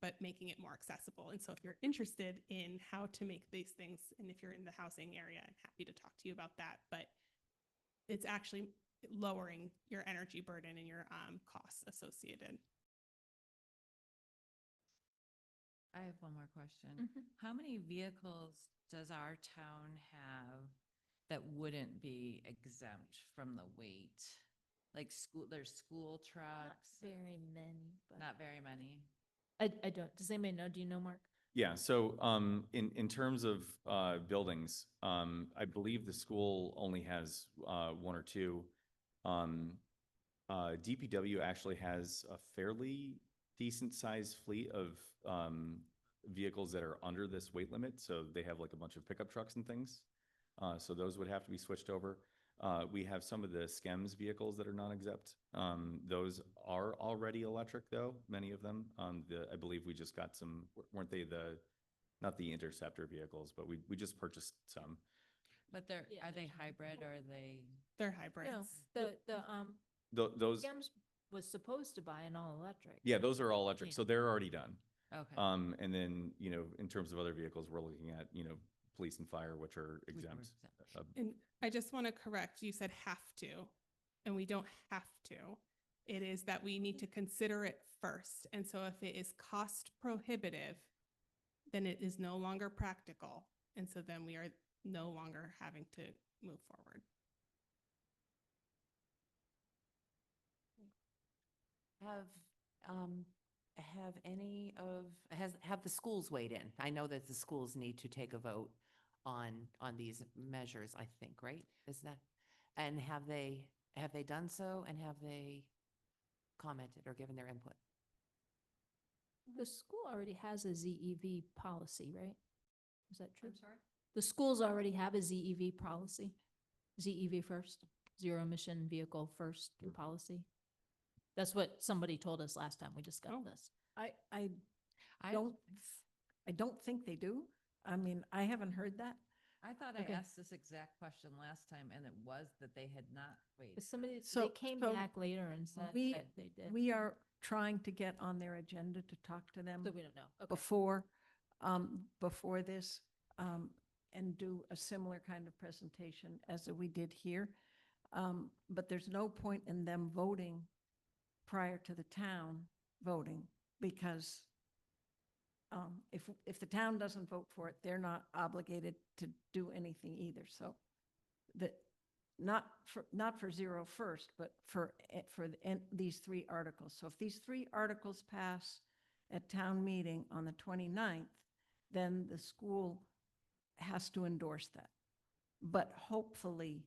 but making it more accessible. And so if you're interested in how to make these things, and if you're in the housing area, I'm happy to talk to you about that. But it's actually lowering your energy burden and your costs associated. I have one more question. Mhm. How many vehicles does our town have that wouldn't be exempt from the weight? Like there's school Not trucks, very many, but not very many. I don't, does anybody know? Do you know, Mark? Yeah, so in terms of buildings, I believe the school only has one or two. DPW actually has a fairly decent sized fleet of vehicles that are under this weight limit. So they have like a bunch of pickup trucks and things. So those would have to be switched over. We have some of the SCEMS vehicles that are non-exempt. Those are already electric though, many of them. I believe we just got some, weren't they not the Interceptor vehicles, but we just purchased some. But Yeah, are they there's- hybrid or are they? They're hybrids. No, Those, Gems was supposed to buy an all-electric. yeah, those are all electric. Yeah. So they're already done. Okay. And then, in terms of other vehicles, we're looking at, police and fire, which are Which are exempt. exempt. And I just want to correct, you said have to, and we don't have to. It is that we need to consider it first. And so if it is cost prohibitive, then it is no longer practical. And so then we are no longer having to move forward. Have the schools weighed in? I know that the schools need to take a vote on these measures, I think, right? Is that, and have they done so, and have they commented or given their input? The school already has a ZEV policy, right? Is that true? I'm sorry? The schools already have a ZEV policy, ZEV first, zero emission vehicle first policy. That's what somebody told us last time we discussed Oh. this. I I don't think they do. I mean, I haven't heard that. I thought Okay. I asked this exact question last time and it was that they had not weighed. But somebody, they So- came so back later and said we- that they did. We are trying to get on their agenda to talk to them So we don't know. Okay. before this, and do a similar kind of presentation as we did here. But there's no point in them voting prior to the town voting, because if the town doesn't vote for it, they're not obligated to do anything either. So that, not for zero first, but for these three articles. So if these three articles pass at town meeting on the 29th, then the school has to endorse that. But hopefully,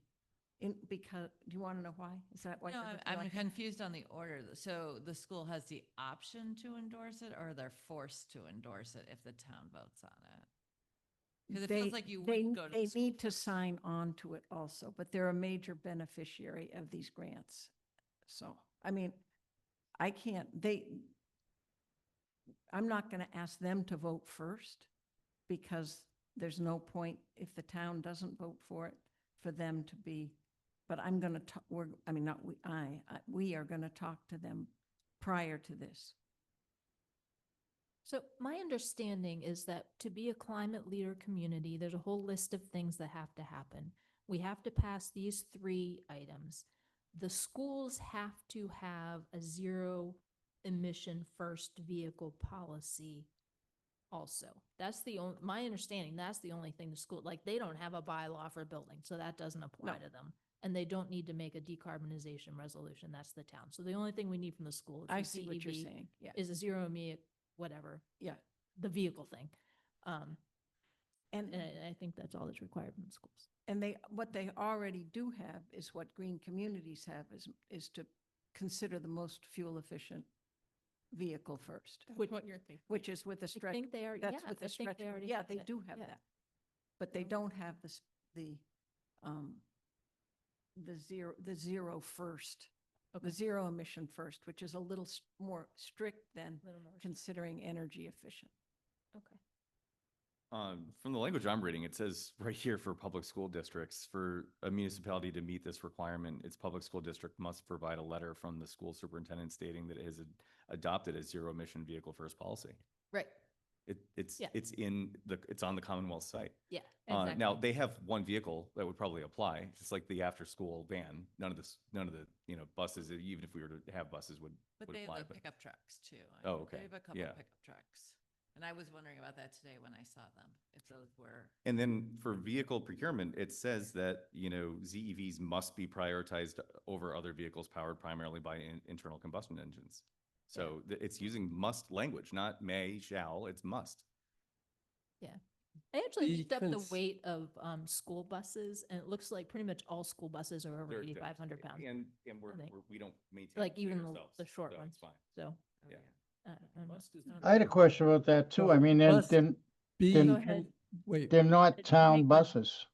because, do you want to know why? Is that why? No, you're I'm like- confused on the order. So the school has the option to endorse it or they're forced to endorse it if the town votes on it? Because it They- feels like you they- would go to. They the school need to first. sign on to it also, but they're a major beneficiary of these grants. So, I mean, I'm not going to ask them to vote first, because there's no point, if the town doesn't vote for it, for them to be, but I'm going to, we are going to talk to them prior to this. So my understanding is that to be a climate leader community, there's a whole list of things that have to happen. We have to pass these three items. The schools have to have a zero emission first vehicle policy also. That's the only, my understanding, that's the only thing the school, like, they don't have a bylaw for a building, so that doesn't apply No. to them. And they don't need to make a decarbonization resolution, that's the town. So the only thing we need from the school is I the see what you're CEV saying, yeah. is a zero me, whatever, Yeah, the vehicle thing. and, And I think that's all that's required from the schools. and what they already do have is what green communities have, is to consider the most fuel efficient vehicle first, That's what you're thinking. which is with the I stretch. think they are, yeah, That's I with the think stretch. they already. Yeah, have they that. do have Yeah. that. But they don't have the zero first, the Okay. zero emission first, which is a little more strict than Little more. considering energy efficient. Okay. From the language I'm reading, it says right here for public school districts, for a municipality to meet this requirement, its public school district must provide a letter from the school superintendent stating that it has adopted a zero emission vehicle first policy. Right, It's Yeah. it's on the Commonwealth site. yeah, Now, exactly. they have one vehicle that would probably apply, just like the after-school van. None of the, buses, even if we were to have buses would But would they apply. have the But pickup trucks too. Oh, okay. They have a couple Yeah. pickup trucks. And I was wondering about that today when I saw them, if those were. And then for vehicle procurement, it says that, ZEVs must be prioritized over other vehicles powered primarily by internal combustion engines. So it's using must language, not may, shall, it's must. I actually The looked up the cons- weight of school buses, and it looks like pretty much all school buses are over They're- 8,500 pounds. And I think. we don't maintain. Like them even ourselves, the short so ones. it's fine. So, Oh, Yeah. I don't know. Must is not- I had a question about that too. I So mean, must they're, Be, Then- Go ahead, wait, they're not Make town one. buses.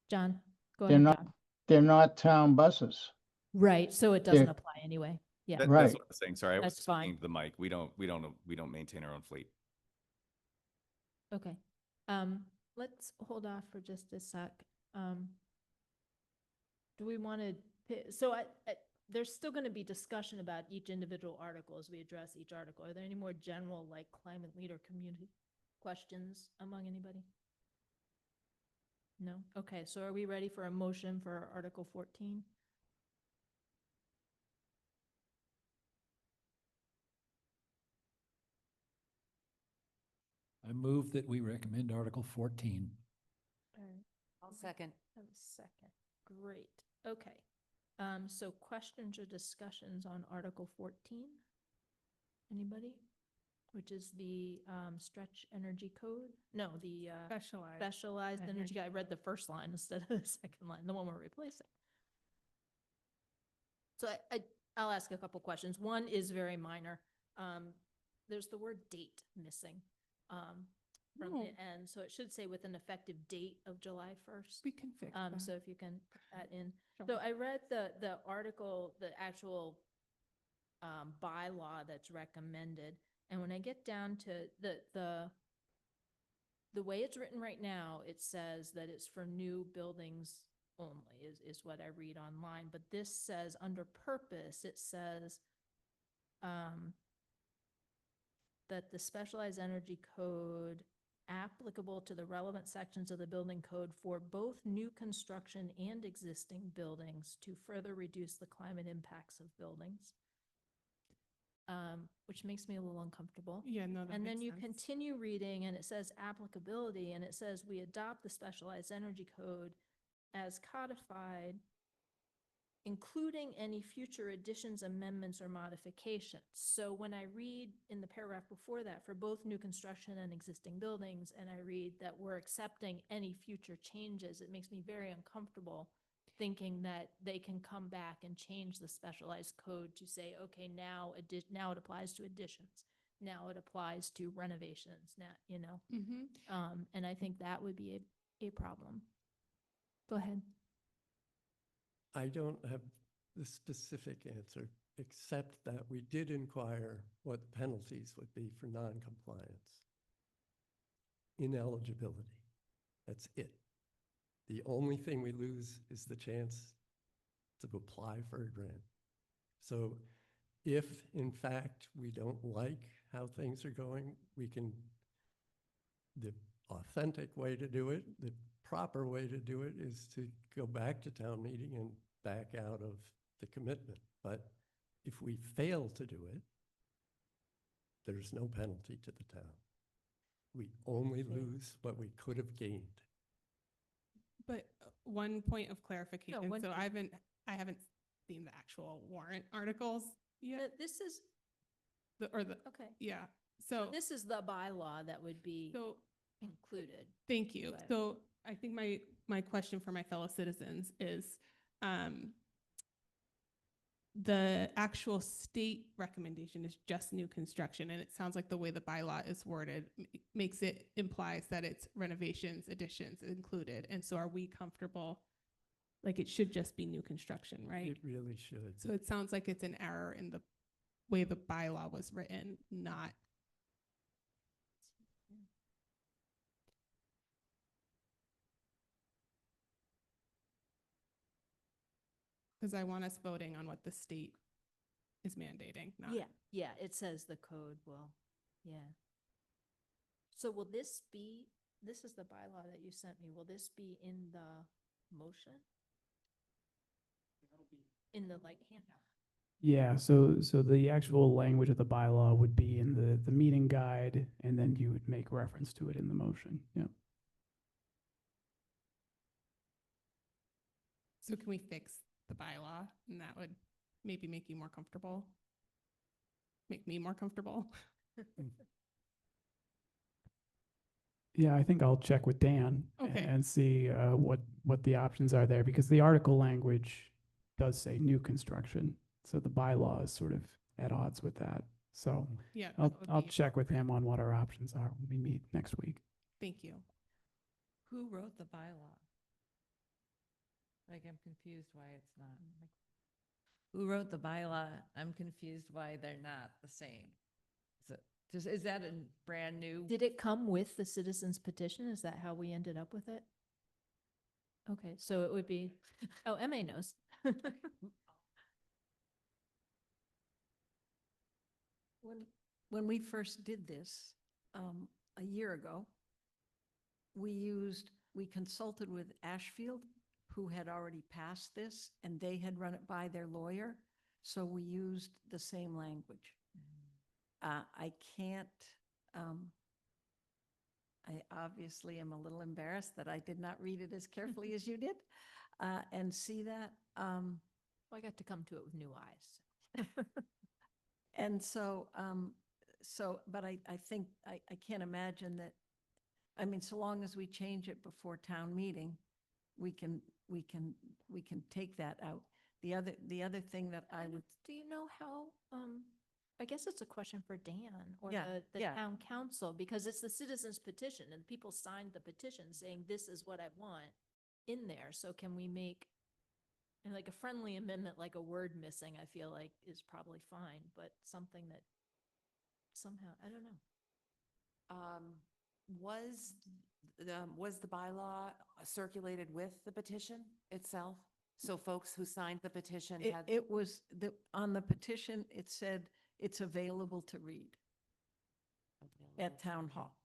John. Go They're ahead, not, John. they're not town buses. Right, so it doesn't They're- apply anyway. Yeah, That's Right. what I was saying. Sorry, I was That's fine. speaking to the mic. We don't maintain our own fleet. okay. Let's hold off for just a sec. Do we want to, so there's still going to be discussion about each individual article as we address each article. Are there any more general, like climate leader community questions among anybody? No? Okay, so are we ready for a motion for Article 14? I move that we recommend Article 14. All right. I'll second. Have a second. Great. Okay. So questions or discussions on Article 14? Anybody? Which is the stretch energy code? No, the Specialized. specialized energy. energy I read the first line instead of the second line, the one we're replacing. So I'll ask a couple questions. One is very minor. There's the word date missing from Oh. the end. So it should say with an effective date of July 1st. We can fix that. So if you can put that in. Sure. So I read the article, the actual bylaw that's recommended. And when I get down to the way it's written right now, it says that it's for new buildings only is what I read online. But this says under purpose, it says that the specialized energy code applicable to the relevant sections of the building code for both new construction and existing buildings to further reduce the climate impacts of buildings. Which makes me a little uncomfortable. Yeah, no, that And then makes you sense. continue reading and it says applicability and it says we adopt the specialized energy code as codified, including any future additions, amendments, or modifications. So when I read in the paragraph before that, for both new construction and existing buildings, and I read that we're accepting any future changes, it makes me very uncomfortable thinking that they can come back and change the specialized code to say, okay, now it applies to additions. Now it applies to renovations, now, Mhm. and I think that would be a problem. Go ahead. I don't have the specific answer, except that we did inquire what the penalties would be for non-compliance. Ineligibility. That's it. The only thing we lose is the chance to apply for a grant. So if in fact we don't like how things are going, we can, the authentic way to do it, the proper way to do it is to go back to town meeting and back out of the commitment. But if we fail to do it, there's no penalty to the town. We only lose what we could have gained. But one point of clarification, one so point. I haven't seen the actual warrant articles yet, This is, okay, yeah, so, this is the bylaw that would be so, included. thank you. But- So I think my question for my fellow citizens is, the actual state recommendation is just new construction, and it sounds like the way the bylaw is worded makes it implies that it's renovations, additions included. And so are we comfortable? Like it should just be new construction, right? It really should. So it sounds like it's an error in the way the bylaw was written, not. Because I want us voting on what the state is mandating, not. Yeah, it says the code will, yeah. So will this be, this is the bylaw that you sent me, will this be in the motion? In the like handout? Yeah, so the actual language of the bylaw would be in the meeting guide, and then you would make reference to it in the motion, yeah. So can we fix the bylaw and that would maybe make you more comfortable? Make me more comfortable? Yeah, I think I'll check with Dan Okay. and see what the options are there, because the article language does say new construction. So the bylaw is sort of at odds with that. So Yeah. I'll, that would I'll be check with him appropriate. on what our options are when we meet next week. Thank you. Who wrote the bylaw? Like, I'm confused why it's not. Like, who wrote the bylaw? I'm confused why they're not the same. Is that a brand new? Did it come with the citizens petition? Is that how we ended up with it? Okay, so it would be, oh, MA knows. When we first did this, a year ago, we consulted with Ashfield, who had already passed this, and they had run it by their lawyer, so we used the same language. I can't, I obviously am a little embarrassed that I did not read it as carefully as you did, and see that. Well, I got to come to it with new eyes. And so, but I think, I can't imagine that, I mean, so long as we change it before town meeting, we can take that out. The other thing that I would, Do you know how, I guess it's a question for Dan or Yeah, the yeah. town council, because it's the citizens petition and people signed the petition saying, this is what I want in there. So can we make, and like a friendly amendment, like a word missing, I feel like is probably fine, but something that somehow, I don't know. Was the bylaw circulated with the petition itself? So folks who signed the petition had. it was, on the petition, it said it's available to read at town hall.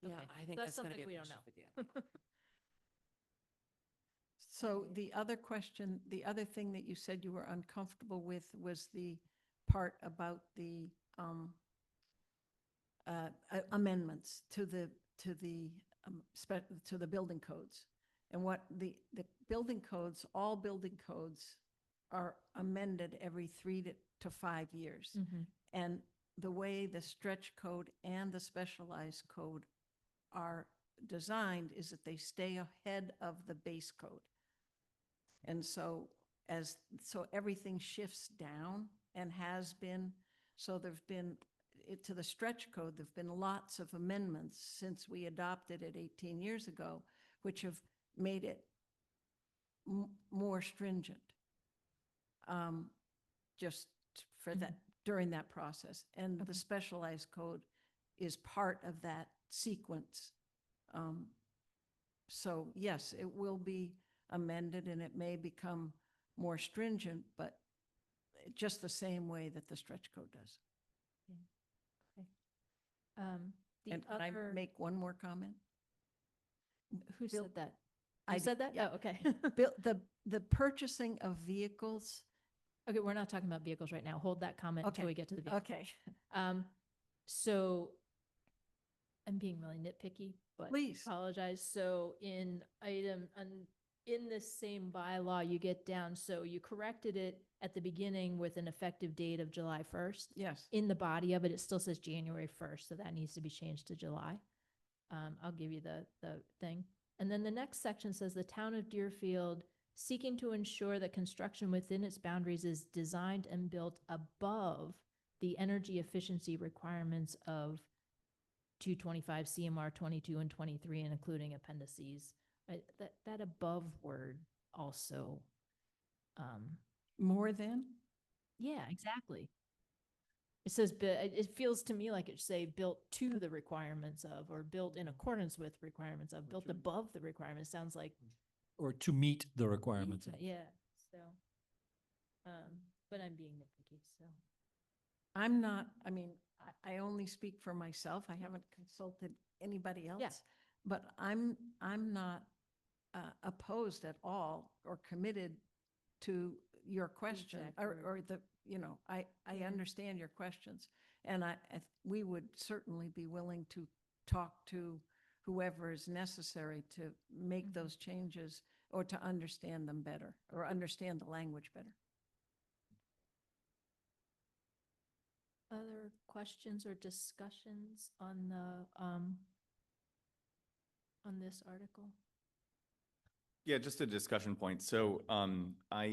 Yeah, Okay, I think that's that's going to something be a we don't question for Dan. So the other question, the other thing that you said you were uncomfortable with was the part about the amendments to the to the building codes. And what the building codes, all building codes are amended every 3 to 5 years. And the way the stretch code and the specialized code are designed is that they stay ahead of the base code. And so everything shifts down and has been, so there've been, to the stretch code, there've been lots of amendments since we adopted it 18 years ago, which have made it more stringent. Just for that, during that process. And the specialized code is part of that sequence. So yes, it will be amended and it may become more stringent, but just the same way that the stretch code does. The And can I other, make one more comment? who Bill- said that? I You did, said that? yeah. Oh, okay. The purchasing of vehicles, Okay, we're not talking about vehicles right now. Hold that comment until Okay, we get to the vehicle. okay, So I'm being really nitpicky, but Please. apologize. So in in this same bylaw, you get down, so you corrected it at the beginning with an effective date of July 1st. yes. In the body of it, it still says January 1st, so that needs to be changed to July. I'll give you the thing. And then the next section says the town of Deerfield seeking to ensure that construction within its boundaries is designed and built above the energy efficiency requirements of 225 CMR 22 and 23 and including appendices. That above word also, More than? yeah, exactly. It says, it feels to me like it should say built to the requirements of, or built in accordance with requirements of, built above the requirements. Sounds like or to meet the requirements. Yeah, so, but I'm being nitpicky, so. I'm not, I mean, I only speak for myself. I haven't consulted anybody else. But I'm not opposed at all or committed to your question Exact or word. the, you know, I Yeah. understand your questions. And we would certainly be willing to talk to whoever is necessary to make Mhm. those changes or to understand them better or understand the language better. Other questions or discussions on on this article? Yeah, just a discussion point. So I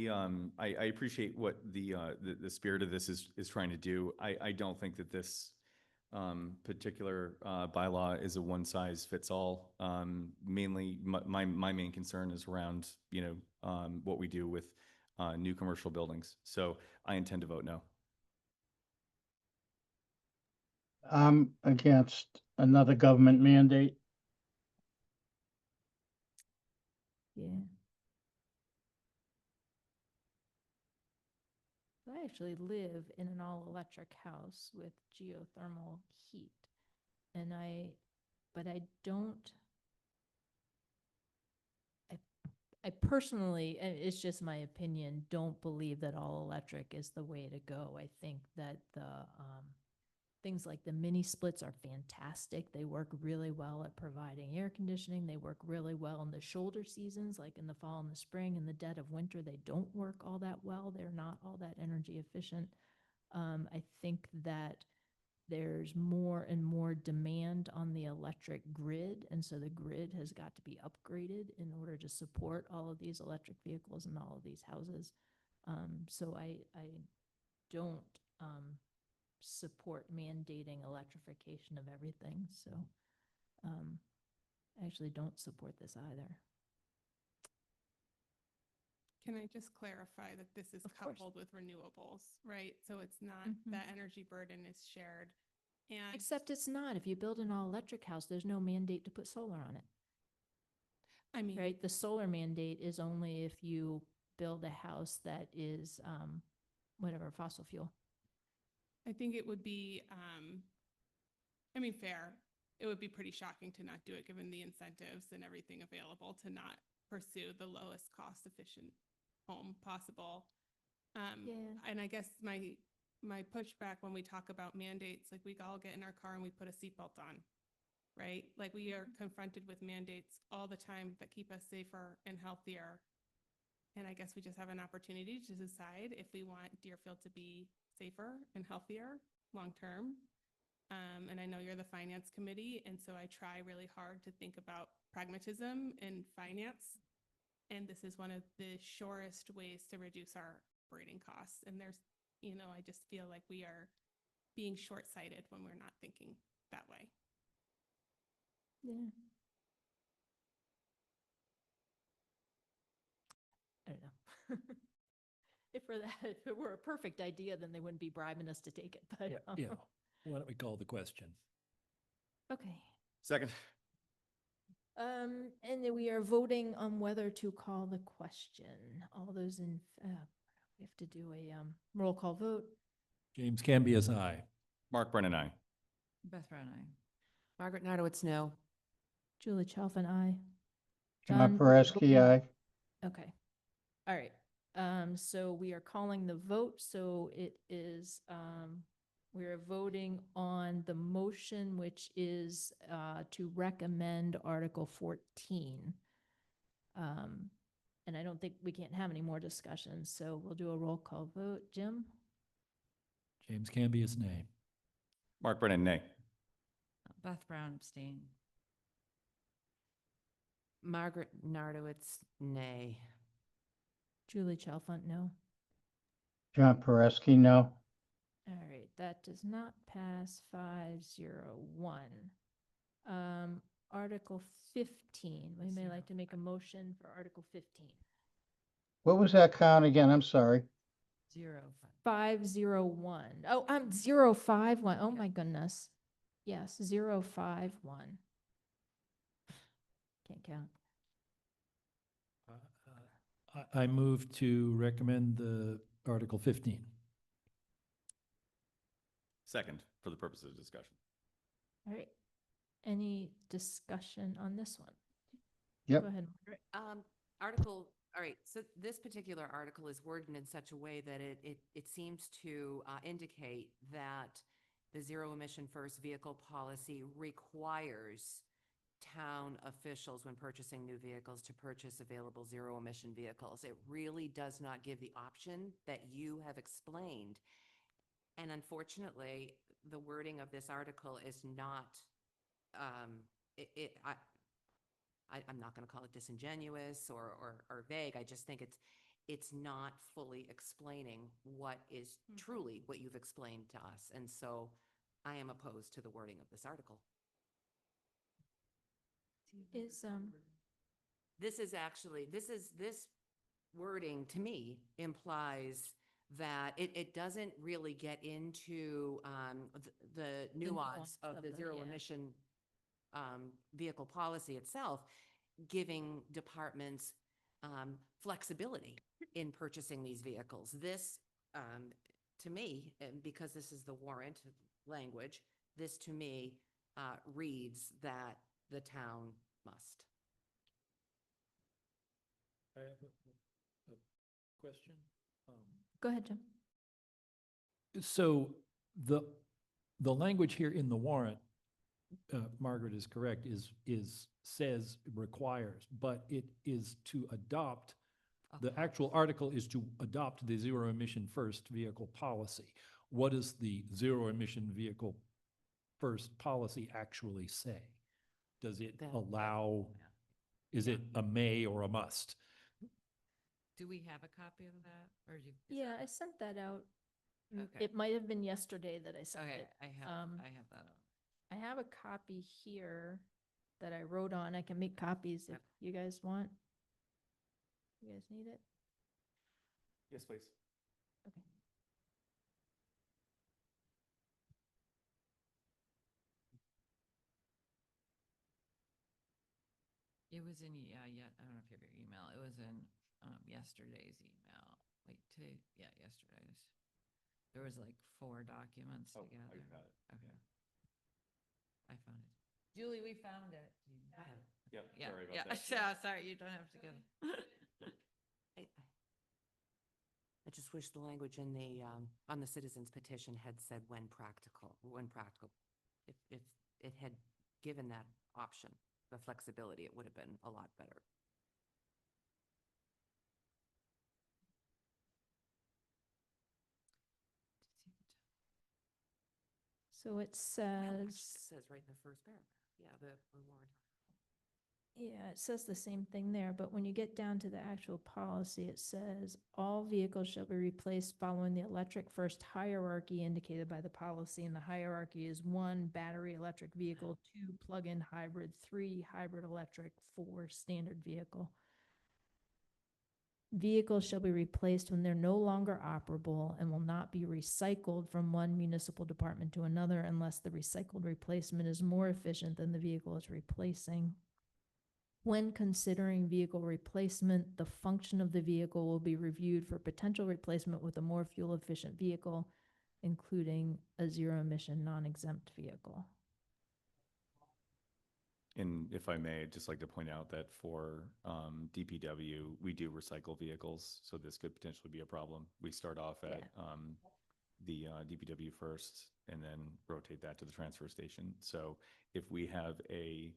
appreciate what the spirit of this is trying to do. I don't think that this particular bylaw is a one size fits all. Mainly, my main concern is around, what we do with new commercial buildings. So I intend to vote no. I'm against another government mandate. Yeah. I actually live in an all-electric house with geothermal heat. And but I don't, I personally, and it's just my opinion, don't believe that all-electric is the way to go. I think that things like the mini splits are fantastic. They work really well at providing air conditioning. They work really well in the shoulder seasons, like in the fall and the spring. In the dead of winter, they don't work all that well. They're not all that energy efficient. I think that there's more and more demand on the electric grid, and so the grid has got to be upgraded in order to support all of these electric vehicles and all of these houses. So I don't support mandating electrification of everything, so I actually don't support this either. Can I just clarify that this is Of course. coupled with renewables, right? So it's not, Mhm. that energy burden is shared. And Except it's not. If you build an all-electric house, there's no mandate to put solar on it, I mean, right? The solar mandate is only if you build a house that is, whatever, fossil fuel. I think it would be, fair. It would be pretty shocking to not do it, given the incentives and everything available to not pursue the lowest cost efficient home possible. Yeah. And I guess my pushback when we talk about mandates, like we all get in our car and we put a seatbelt on, right? Like we are confronted with mandates all the time that keep us safer and healthier. And I guess we just have an opportunity to decide if we want Deerfield to be safer and healthier long-term. And I know you're the finance committee, and so I try really hard to think about pragmatism and finance. And this is one of the surest ways to reduce our operating costs. And there's, I just feel like we are being short-sighted when we're not thinking that way. Yeah. I don't know. If it were a perfect idea, then they wouldn't be bribing us to take it, but. Yeah, why don't we call the question? Okay. Second. And then we are voting on whether to call the question. All those in, we have to do a, roll call vote. James Cambias, aye. Mark Brennan, aye. Beth Brown, aye. Margaret Nardowitz, no. Julie Chalfin, aye. John Perezki, aye. Okay. All right. So we are calling the vote. So it is, we are voting on the motion, which is, to recommend Article 14. And I don't think we can't have any more discussions, so we'll do a roll call vote. Jim? James Cambias, nay. Mark Brennan, nay. Beth Brown, abstain. Margaret Nardowitz, nay. Julie Chalfant, no. John Perezki, no. All right, that does not pass 501. Article 15, we may like to make a motion for Article 15. What was that count again? I'm sorry. 501. Oh, 051. Oh my goodness. Yes, 051. Can't count. I move to recommend the Article 15. Second, for the purposes of discussion. All right. Any discussion on this one? Yep. Go ahead, Margaret. Article, all right, so this particular article is worded in such a way that it seems to indicate that the zero emission first vehicle policy requires town officials, when purchasing new vehicles, to purchase available zero emission vehicles. It really does not give the option that you have explained. And unfortunately, the wording of this article is not, I'm not going to call it disingenuous or vague. I just think it's not fully explaining what is truly what you've explained to us. And so I am opposed to the wording of this article. Is, This is actually, this wording to me implies that it doesn't really get into the nuance of the zero yeah. emission vehicle policy itself, giving departments flexibility in purchasing these vehicles. This, to me, and because this is the warrant language, this to me reads that the town must. I have a question. go ahead, Jim. So the language here in the warrant, Margaret is correct, says requires, but it is to adopt, the actual article is to adopt the zero emission first vehicle policy. What does the zero emission vehicle first policy actually say? Does it allow, is it a may or a must? Do we have a copy of that, or you? Yeah, I sent that out. Okay. It might have been yesterday that I sent Okay, it. I have that on. I have a copy here that I wrote on. I can make copies if you guys want. You guys need it? Yes, please. Okay. It was in, yeah, I don't know if you have your email. It was in yesterday's email. Wait, today, yeah, yesterday's. There was like 4 documents Oh, together. I got it. Okay. I found it. Julie, we found it. Yep, Yeah, sorry about yeah, that. yeah, sorry, you don't have to go. I just wish the language in the, on the citizens petition had said when practical. If it had given that option, the flexibility, it would have been a lot better. So it It says, says right in the first paragraph. Yeah, the warrant. yeah, it says the same thing there, but when you get down to the actual policy, it says all vehicles shall be replaced following the electric first hierarchy indicated by the policy. And the hierarchy is 1, battery electric vehicle, 2, plug-in hybrid, 3, hybrid electric, 4, standard vehicle. Vehicles shall be replaced when they're no longer operable and will not be recycled from one municipal department to another unless the recycled replacement is more efficient than the vehicle it's replacing. When considering vehicle replacement, the function of the vehicle will be reviewed for potential replacement with a more fuel-efficient vehicle, including a zero-emission non-exempt vehicle. And if I may, I'd just like to point out that for DPW, we do recycle vehicles, so this could potentially be a problem. We start off at the DPW first and then rotate that to the transfer station. So if we have a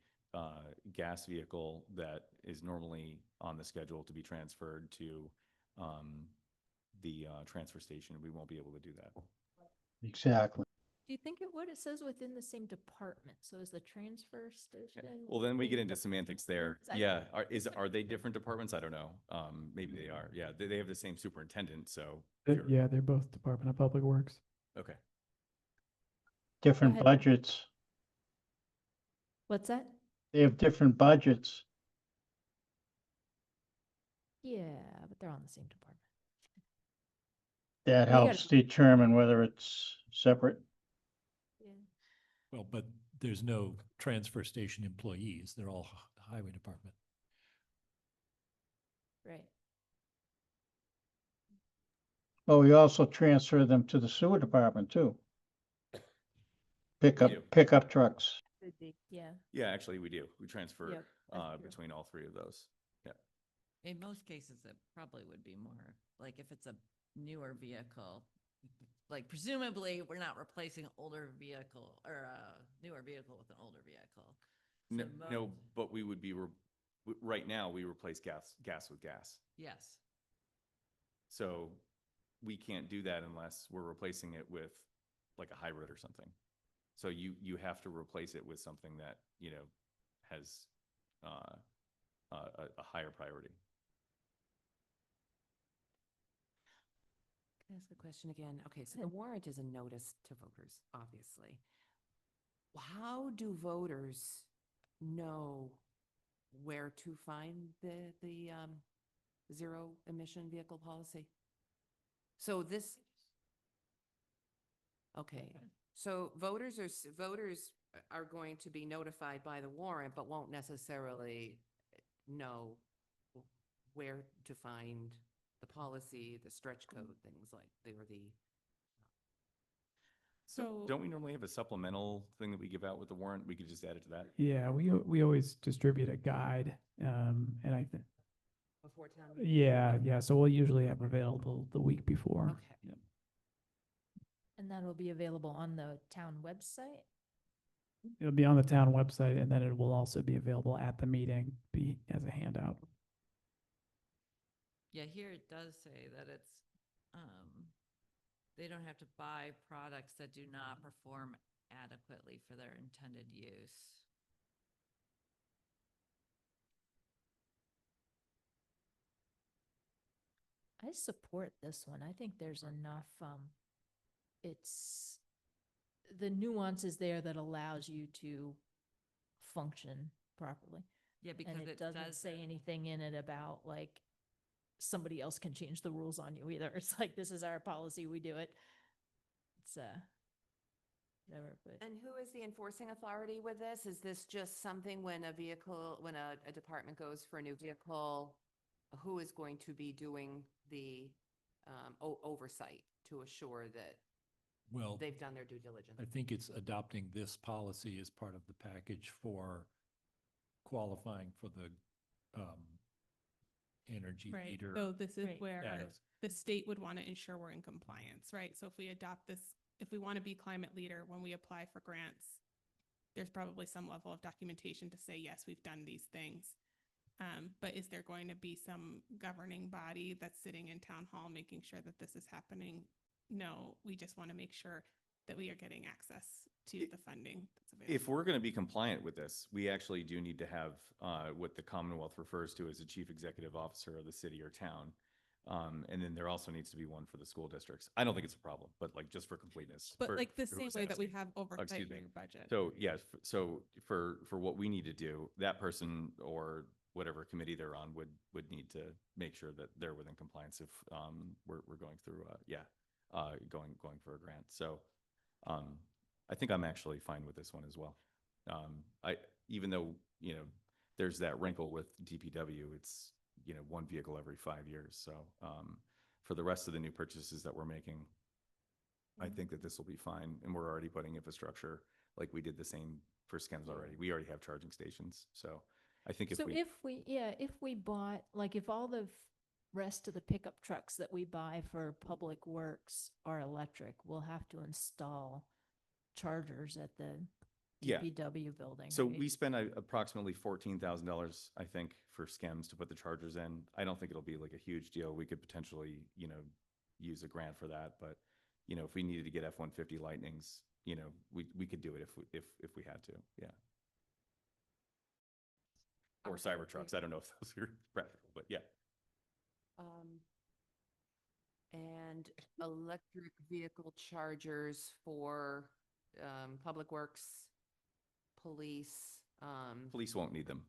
gas vehicle that is normally on the schedule to be transferred to the transfer station, we won't be able to do that. Exactly. Do you think it would? It says within the same department. So is the transfer station? Well, then we get within into semantics there. I- Yeah, are they different departments? I don't know. Maybe they are. Yeah, they have the same superintendent, so. sure. Yeah, they're both Department of Public Works. Okay. Different ahead. budgets. What's that? They have different budgets. Yeah, but they're on the same department. That You gotta- helps determine whether it's separate. Yeah. Well, but there's no transfer station employees. They're all highway department. Right. Well, we also transfer them to the sewer department too. do. Pickup trucks. Yeah. Yeah, actually, we do. We transfer, Yep, that's true. between all three of those. In most cases, it probably would be more, like if it's a newer vehicle, like presumably, we're not replacing older vehicle or a newer vehicle with an older vehicle. So No, no, most- but we would be, right now, we replace gas with gas. Yes, So we can't do that unless we're replacing it with like a hybrid or something. So you have to replace it with something that, you know, has a higher priority. Can I ask a question again? Okay, so the warrant is a notice to voters, obviously. How do voters know where to find the zero emission vehicle policy? So this, okay, so voters are going to be notified by the warrant, but won't necessarily know where to find the policy, the stretch code, things like, or the. So Don't we normally have a supplemental thing that we give out with the warrant? We could just add it to that. Yeah, we always distribute a guide, and I think, Before town meeting? yeah, so we'll usually have available the week before. Okay. Yep. And that'll be available on the town website? It'll be on the town website, and then it will also be available at the meeting, be as a handout. yeah, here it does say that it's, they don't have to buy products that do not perform adequately for their intended use. I support this one. I think there's enough, it's, the nuances there that allows you to function properly. Yeah, because And it doesn't say anything in it about like, somebody else can change the rules on you either. It's like, this is our policy, we do it. It's, whatever, but. And who is the enforcing authority with this? Is this just something when a vehicle, when a department goes for a new vehicle, who is going to be doing the oversight to assure that Well, they've done their due diligence? I think it's adopting this policy as part of the package for qualifying for the energy right, meter. so this is Right. where status. the state would want to ensure we're in compliance, right? So if we adopt this, if we want to be climate leader, when we apply for grants, there's probably some level of documentation to say, yes, we've done these things. But is there going to be some governing body that's sitting in town hall making sure that this is happening? No, we just want to make sure that we are getting access to the funding that's available. If we're going to be compliant with this, we actually do need to have what the Commonwealth refers to as a chief executive officer of the city or town. And then there also needs to be one for the school districts. I don't think it's a problem, but like just for completeness. But for- like the for same who's way that we asking. have oversight excuse of me. your budget. So yes, so for what we need to do, that person or whatever committee they're on would need to make sure that they're within compliance if we're going through going for a grant. So I think I'm actually fine with this one as well. Even though, you know, there's that wrinkle with DPW, it's, you know, one vehicle every 5 years. So for the rest of the new purchases that we're making, I think that this will be fine. And we're already putting infrastructure, like we did the same for SCEMS already. We already have charging stations. So I think if So we, if we bought, like if all the rest of the pickup trucks that we buy for Public Works are electric, we'll have to install chargers at the Yeah. DPW building. so right? we spend approximately $14,000, I think, for SCEMS to put the chargers in. I don't think it'll be like a huge deal. We could potentially, you know, use a grant for that. But, you know, if we needed to get F-150 Lightnings, you know, we could do it if we had to, yeah. Or Okay, Cybertrucks. I don't know if those are practical, but yeah. And electric vehicle chargers for Public Works, police, Police won't need them.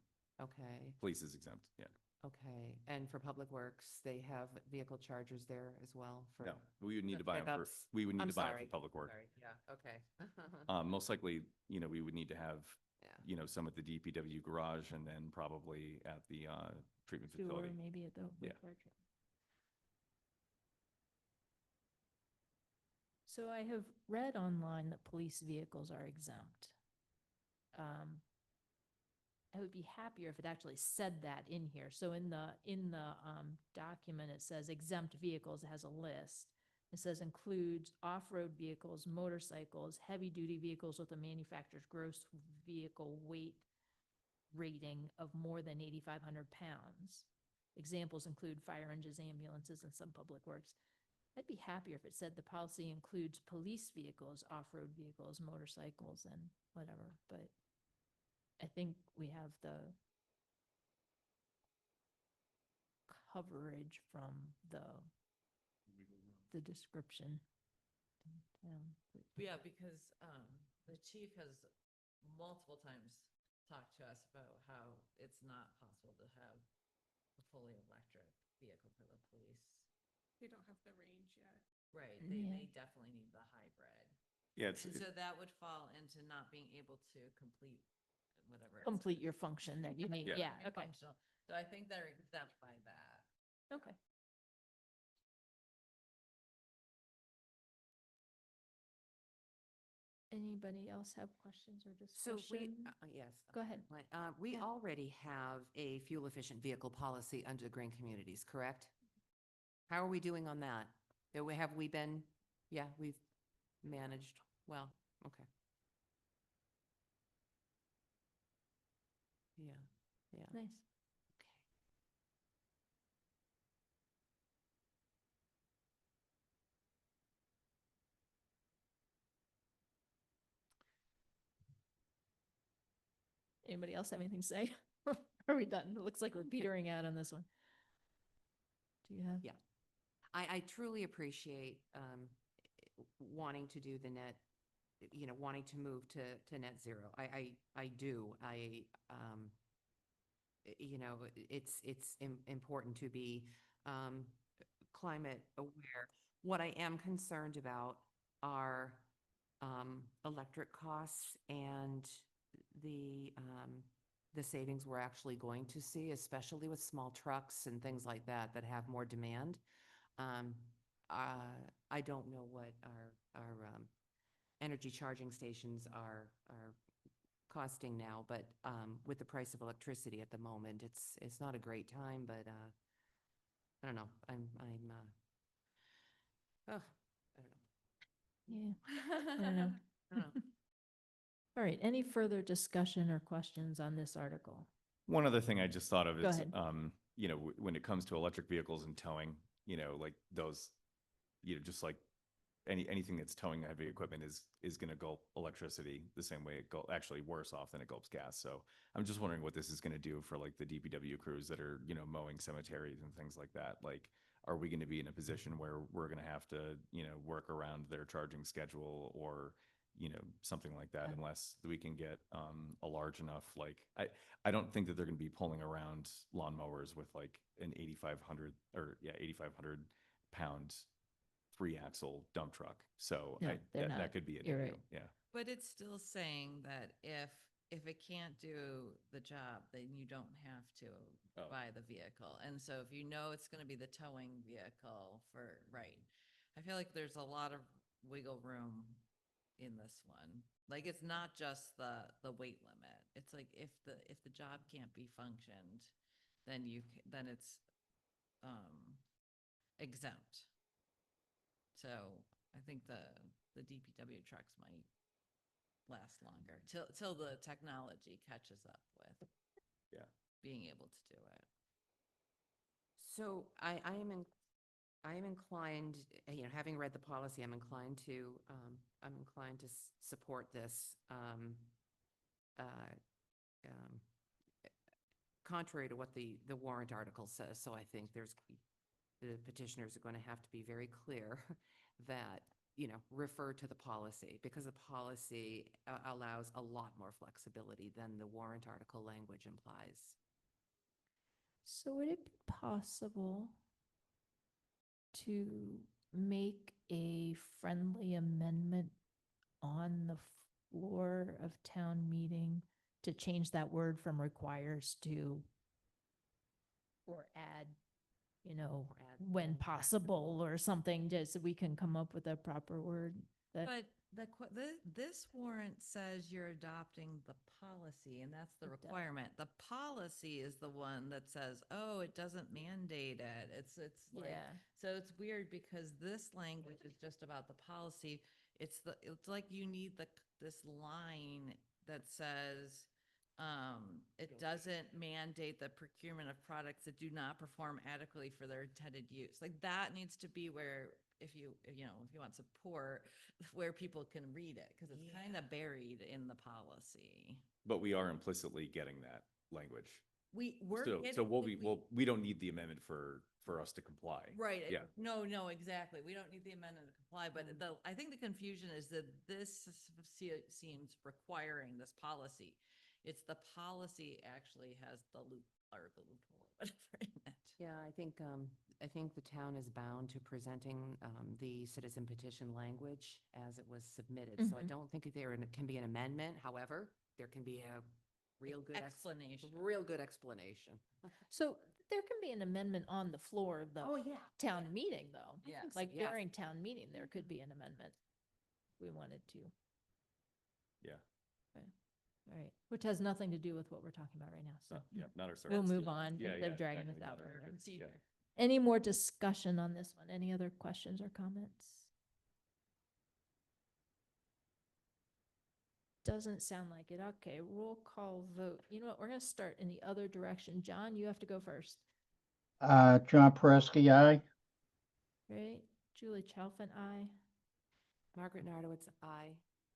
okay, Police is exempt, yeah. okay. And for Public Works, they have vehicle chargers there as well for? No, we would need for to buy them for, pickups? we would need I'm to buy them sorry, for Public Works. Sorry, yeah, okay. Most likely, you know, we would need to have, Yeah. you know, some at the DPW garage and then probably at the treatment Sewer, facility. maybe at the. Yeah. wastewater treatment. So I have read online that police vehicles are exempt. I would be happier if it actually said that in here. So in the document, it says exempt vehicles, it has a list. It says includes off-road vehicles, motorcycles, heavy-duty vehicles with a manufacturer's gross vehicle weight rating of more than 8,500 pounds. Examples include fire engines, ambulances, and some public works. I'd be happier if it said the policy includes police vehicles, off-road vehicles, motorcycles, and whatever, but I think we have the coverage from the description. Yeah, because the chief has multiple times talked to us about how it's not possible to have a fully electric vehicle for the police. They don't have the range yet. Right, Yeah. they definitely need the hybrid. Yeah, And so that would fall into not being able to complete whatever. it's- Complete your function that you need, Yeah. yeah, okay, Functional. So I think they're exempt by that. okay. Anybody else have questions or So we, discussion? yes. Go ahead. We Yeah. already have a fuel-efficient vehicle policy under the Green Communities, correct? How are we doing on that? Have we been, yeah, we've managed, well, okay. Yeah, yeah. Nice. Okay. Anybody else have anything to say? Are we done? It looks like we're petering out on this one. Do you have? Yeah. I truly appreciate wanting to do the net, wanting to move to net zero. I do. It's important to be climate aware. What I am concerned about are electric costs and the savings we're actually going to see, especially with small trucks and things like that that have more demand. I don't know what our energy charging stations are costing now, but with the price of electricity at the moment, it's not a great time, but I don't know. Oh, I don't know. Yeah, I don't know. I don't know. All right, any further discussion or questions on this article? One other thing I just thought of Go is, ahead. when it comes to electric vehicles and towing, like those, just like anything that's towing heavy equipment is going to gulp electricity the same way actually worse off than it gulps gas. So I'm just wondering what this is going to do for like the DPW crews that are, mowing cemeteries and things like that. Like, are we going to be in a position where we're going to have to, work around their charging schedule or, something like that, Yeah. unless we can get a large enough, like, I don't think that they're going to be pulling around lawnmowers with like an 8,500 pound 3-axle dump truck. So No, they're not. that could be an You're issue. right. Yeah. But it's still saying that if it can't do the job, then you don't have to Oh. buy the vehicle. And so if you know it's gonna be the towing vehicle right. I feel like there's a lot of wiggle room in this one. Like, it's not just the weight limit. It's like if the job can't be functioned, then then it's exempt. So I think the DPW trucks might last longer till the technology catches up with Yeah. being able to do it. So I am inclined, having read the policy, I'm inclined to support this. Contrary to what the warrant article says. So I think the petitioners are going to have to be very clear that, refer to the policy, because the policy allows a lot more flexibility than the warrant article language implies. So would it be possible to make a friendly amendment on the floor of town meeting to change that word from requires to, or add, you know, Or add when and possible or something, just so we can come up with a proper word. That, But this warrant says you're adopting the policy, and that's the It does. requirement. The policy is the one that says, oh, it doesn't mandate it. It's like, yeah, so it's weird because this language is just about the policy. It's like you need this line that says, it doesn't mandate the procurement of products that do not perform adequately for their intended use. Like that needs to be where, if you want support, where people can read it, because it's kind of buried in the policy. But we are implicitly getting that language. We're So getting- we'll if be, we don't need the amendment for us to comply. Right. Yeah. No, exactly. We don't need the amendment to comply, but I think the confusion is that this seems requiring this policy. It's the policy actually has the loophole, whatever in it. Yeah, I think the town is bound to presenting the citizen petition language as it was submitted. So I Mhm. don't think there can be an amendment. However, there can be a real good Explanation. real good explanation. so there can be an amendment on the floor of the yeah. town meeting, though. Yes. Like Yes. during town meeting, there could be an amendment. If we wanted to. Yeah. All right, which has nothing to do with what we're talking about right now, so. Yeah, not our. We'll circumstance. move on Yeah, instead yeah, of dragging exactly. this out No, further. it's- yeah. Any more discussion on this one? Any other questions or comments? Doesn't sound like it. Okay, roll call vote. You know what? We're gonna start in the other direction. John, you have to go first, John Pereski, aye. right? Julie Chalfin, aye. Margaret Nardowitz, aye.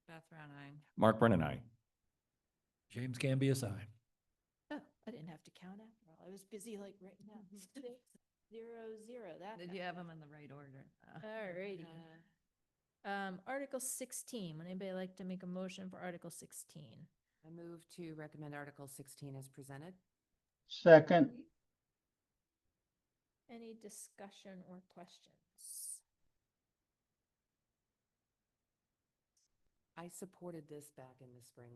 Beth Brown, aye. Mark Brennan, aye. James Gambias, aye. Oh, I didn't have to count after all. I was busy like writing down 6-0-0. That. Did you have them in the right order? All righty. Article 16. Would anybody like to make a motion for Article 16? I move to recommend Article 16 as presented. Second, Any discussion or questions? I supported this back in the spring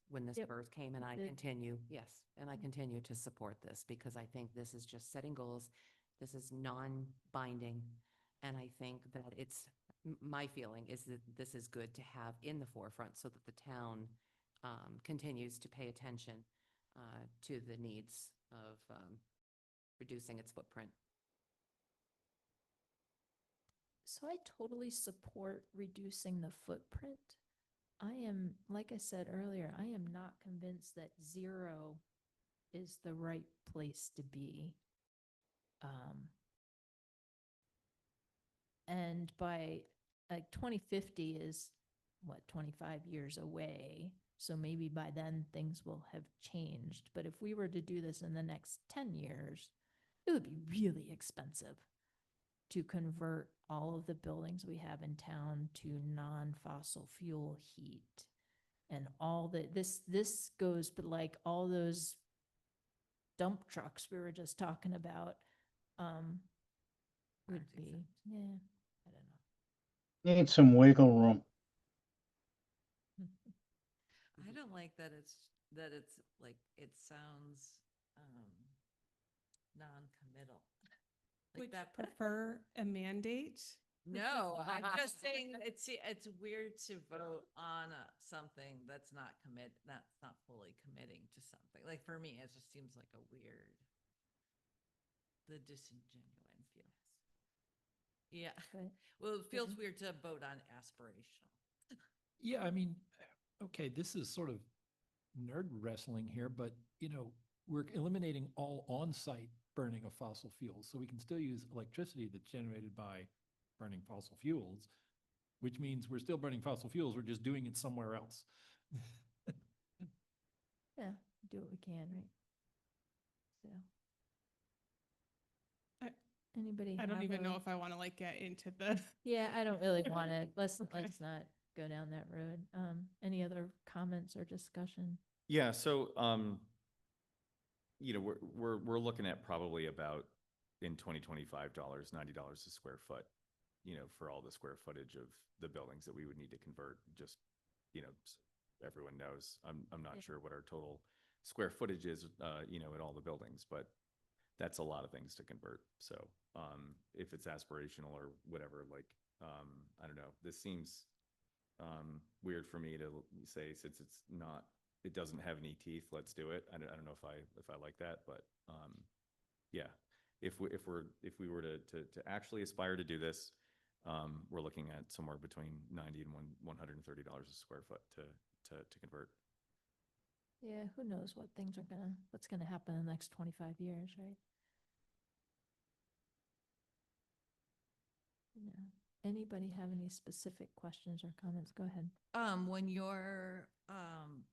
when this Yep. first came, and I Did. continue, yes, and I continue to support this because I think this is just setting goals. This is non-binding, and I think that my feeling is that this is good to have in the forefront so that the town continues to pay attention to the needs of reducing its footprint. So I totally support reducing the footprint. I am, like I said earlier, I am not convinced that 0 is the right place to be. And by 2050 is what, 25 years away. So maybe by then things will have changed. But if we were to do this in the next 10 years, it would be really expensive to convert all of the buildings we have in town to non-fossil fuel heat. And all this goes, but like all those dump trucks we were just talking about, would Aren't be, exempt. yeah, I don't know. need some wiggle room. I don't like that it's like, it sounds, non-committal. Like Would you that. prefer a mandate? No, I'm just saying it's weird to vote on something that's not fully committing to something. Like for me, it just seems like the disingenuine feels. Yeah, But well, it feels weird to vote on aspirational. Yeah, I mean, okay, this is sort of nerd wrestling here, but we're eliminating all on-site burning of fossil fuels. So we can still use electricity that's generated by burning fossil fuels, which means we're still burning fossil fuels. We're just doing it somewhere else. yeah, do what we can, right? So. Anybody? I don't have even a- know if I want to like get into the. Yeah, I don't really want to, let's Okay. not go down that road. Any other comments or discussion? Yeah, so, we're looking at probably about in 2025 $90 a square foot, for all the square footage of the buildings that we would need to convert. Just, everyone knows, I'm Yeah. not sure what our total square footage is, in all the buildings, but that's a lot of things to convert. So, if it's aspirational or whatever, like, I don't know, this seems, weird for me to say, since it's not, it doesn't have any teeth, let's do it. I don't know if I like that, but, yeah. If we were to actually aspire to do this, we're looking at somewhere between $90 and $130 a square foot to convert. Yeah, who knows what's gonna happen in the next 25 years, right? Yeah. Anybody have any specific questions or comments? Go ahead. When you're,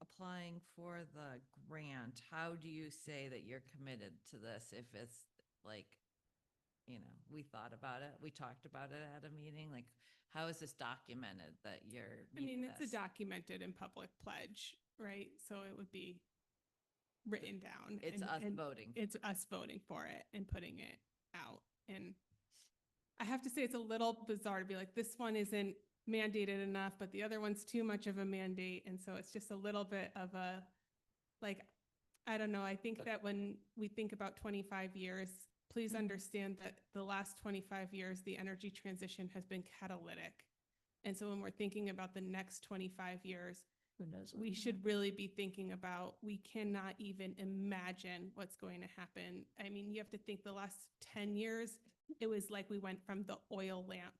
applying for the grant, how do you say that you're committed to this? If it's like, we thought about it, we talked about it at a meeting, like, how is this documented that you're? I mean, it's a this? documented and public pledge, right? So it would be written down. It's us and voting. It's us voting for it and putting it out. And I have to say, it's a little bizarre to be like, this one isn't mandated enough, but the other one's too much of a mandate. And so it's just a little bit of a, like, I don't know. I think that when we think about 25 years, please understand that the last 25 years, the energy transition has been catalytic. And so when we're thinking about the next 25 years, Who knows? we should really be thinking about, we cannot even imagine what's going to happen. I mean, you have to think the last 10 years, it was like we went from the oil lamp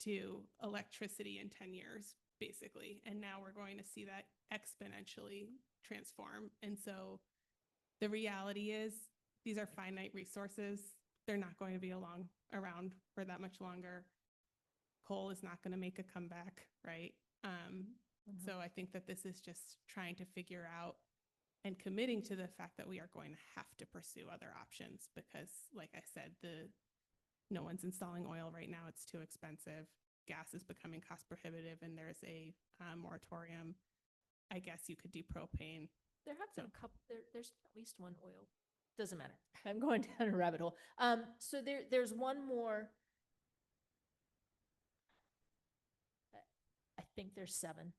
to electricity in 10 years, basically. And now we're going to see that exponentially transform. And so the reality is, these are finite resources. They're not going to be around for that much longer. Coal is not going to make a comeback, right? So I think that this is just trying to figure out and committing to the fact that we are going to have to pursue other options because, like I said, no one's installing oil right now. It's too expensive. Gas is becoming cost prohibitive, and there's a moratorium. I guess you could do propane. There have been a couple, there's at least one oil. Doesn't matter. I'm going down a rabbit hole. So there's one more. I think there's 7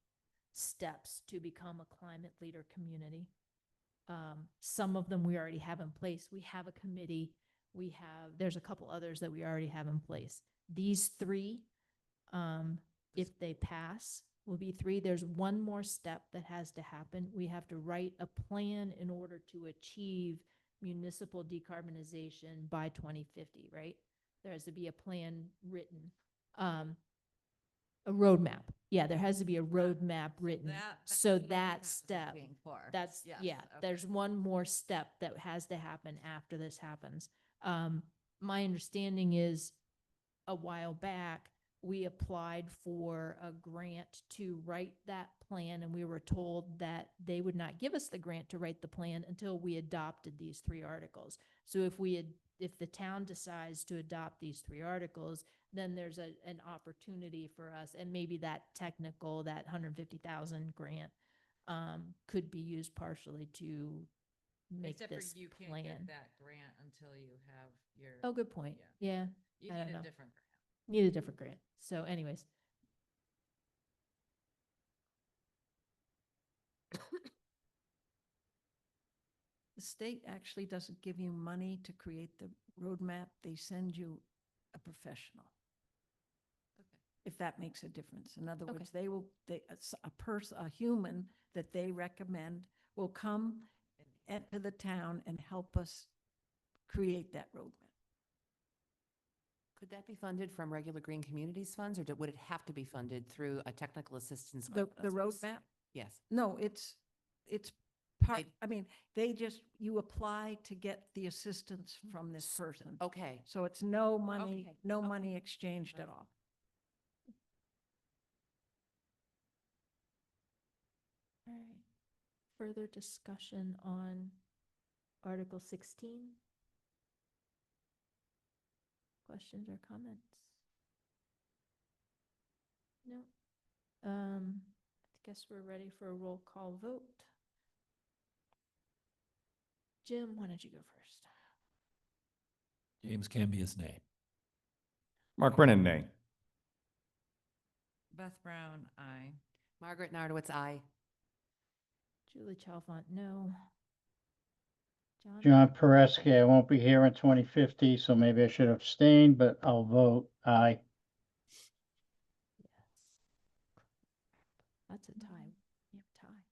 steps to become a climate leader community. Some of them we already have in place. We have a committee. There's a couple others that we already have in place. These 3, if they pass, will be 3. There's one more step that has to happen. We have to write a plan in order to achieve municipal decarbonization by 2050, right? There has to be a plan written, a roadmap. Yeah, there has to be a roadmap written. So what I'm that step, asking for. that's, Yes, yeah, okay. there's one more step that has to happen after this happens. My understanding is a while back, we applied for a grant to write that plan, and we were told that they would not give us the grant to write the plan until we adopted these 3 articles. So if the town decides to adopt these 3 articles, then there's an opportunity for us, and maybe that 150,000 grant could be used partially to make Except for this you can't plan. get that grant until you have your. Oh, good point. Yeah, You I don't need a know. different grant. need a different grant. So anyways. The state actually doesn't give you money to create the roadmap. They send you a professional. If that makes a difference. In other Okay. words, a human that they recommend will come into the town and help us create that roadmap. Could that be funded from regular Green Communities funds, or would it have to be funded through a technical assistance? The source? roadmap? Yes. No, it's part, They- I mean, you apply to get the assistance from this person. Okay. So it's no money, Okay, no okay. money exchanged at all. All right. Further discussion on Article 16? Questions or comments? No. I guess we're ready for a roll call vote. Jim, why don't you go first? James Cambias, nay. Mark Brennan, nay. Beth Brown, aye. Margaret Nardowitz, aye. Julie Chalfant, no. John Pereski. I won't be here in 2050, so maybe I should abstain, but I'll vote aye. Yes. That's a tie. You have a tie.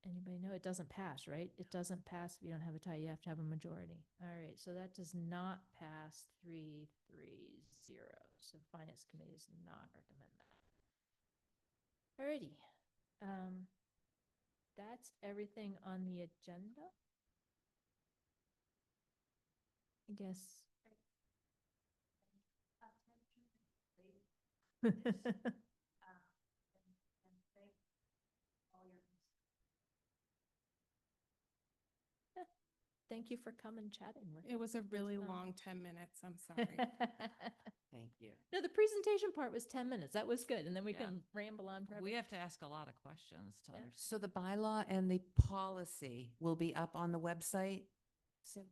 Anybody know? It doesn't pass, right? It doesn't pass if you don't have a tie. You have to have a majority. All right, so that does not pass 3-3-0. So Finance Committee does not recommend that. All righty. That's everything on the agenda. I guess. Yeah, thank you for coming chatting with It was a really fun. long 10 minutes. I'm sorry. Thank you. No, the presentation part was 10 minutes. That was good. And then we Yeah. can ramble on forever. We have to ask a lot of questions to Yeah. understand. So the bylaw and the policy will be up on the website soon?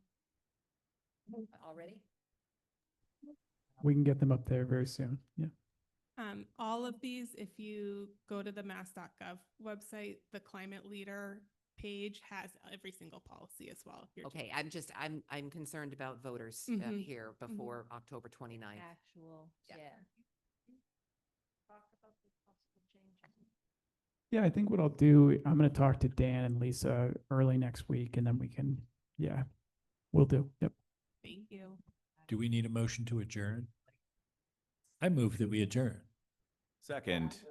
Already? We can get them up there very soon. Yeah. All of these, if you go to the mass.gov website, the climate leader page has every single policy as well. if you're Okay, I'm concerned about voters Mhm. here before October 29th. Actual, Yeah. yeah. Yeah, I think what I'll do, I'm gonna talk to Dan and Lisa early next week and then we can, yeah, we'll do. Yep. Thank you. Do we need a motion to adjourn? I move that we adjourn. Second.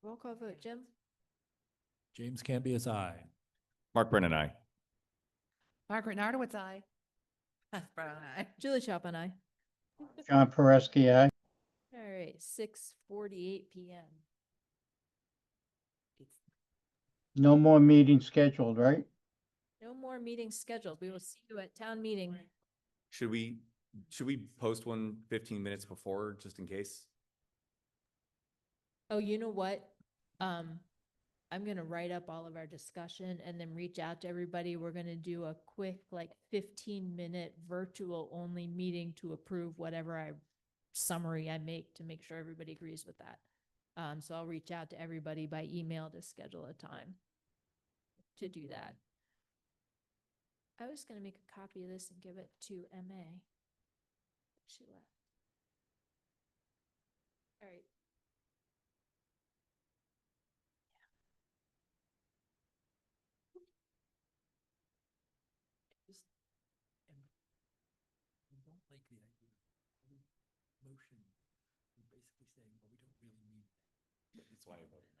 Roll call vote, Jim? James Cambias, aye. Mark Brennan, aye. Margaret Nardowitz, aye. Brown eye. Julie Chopin, aye. John Pereski, aye. All right, 6:48 PM. It's No more meetings scheduled, right? No more meetings scheduled. We will see you at town meeting. Should we post one 15 minutes before, just in case? Oh, you know what? I'm gonna write up all of our discussion and then reach out to everybody. We're gonna do a quick, like 15-minute virtual only meeting to approve whatever summary I make to make sure everybody agrees with that. So I'll reach out to everybody by email to schedule a time to do that. I was gonna make a copy of this and give it to MA. She left. All right. We don't like the idea of motion, basically saying, well, we don't really need. That's why I voted no.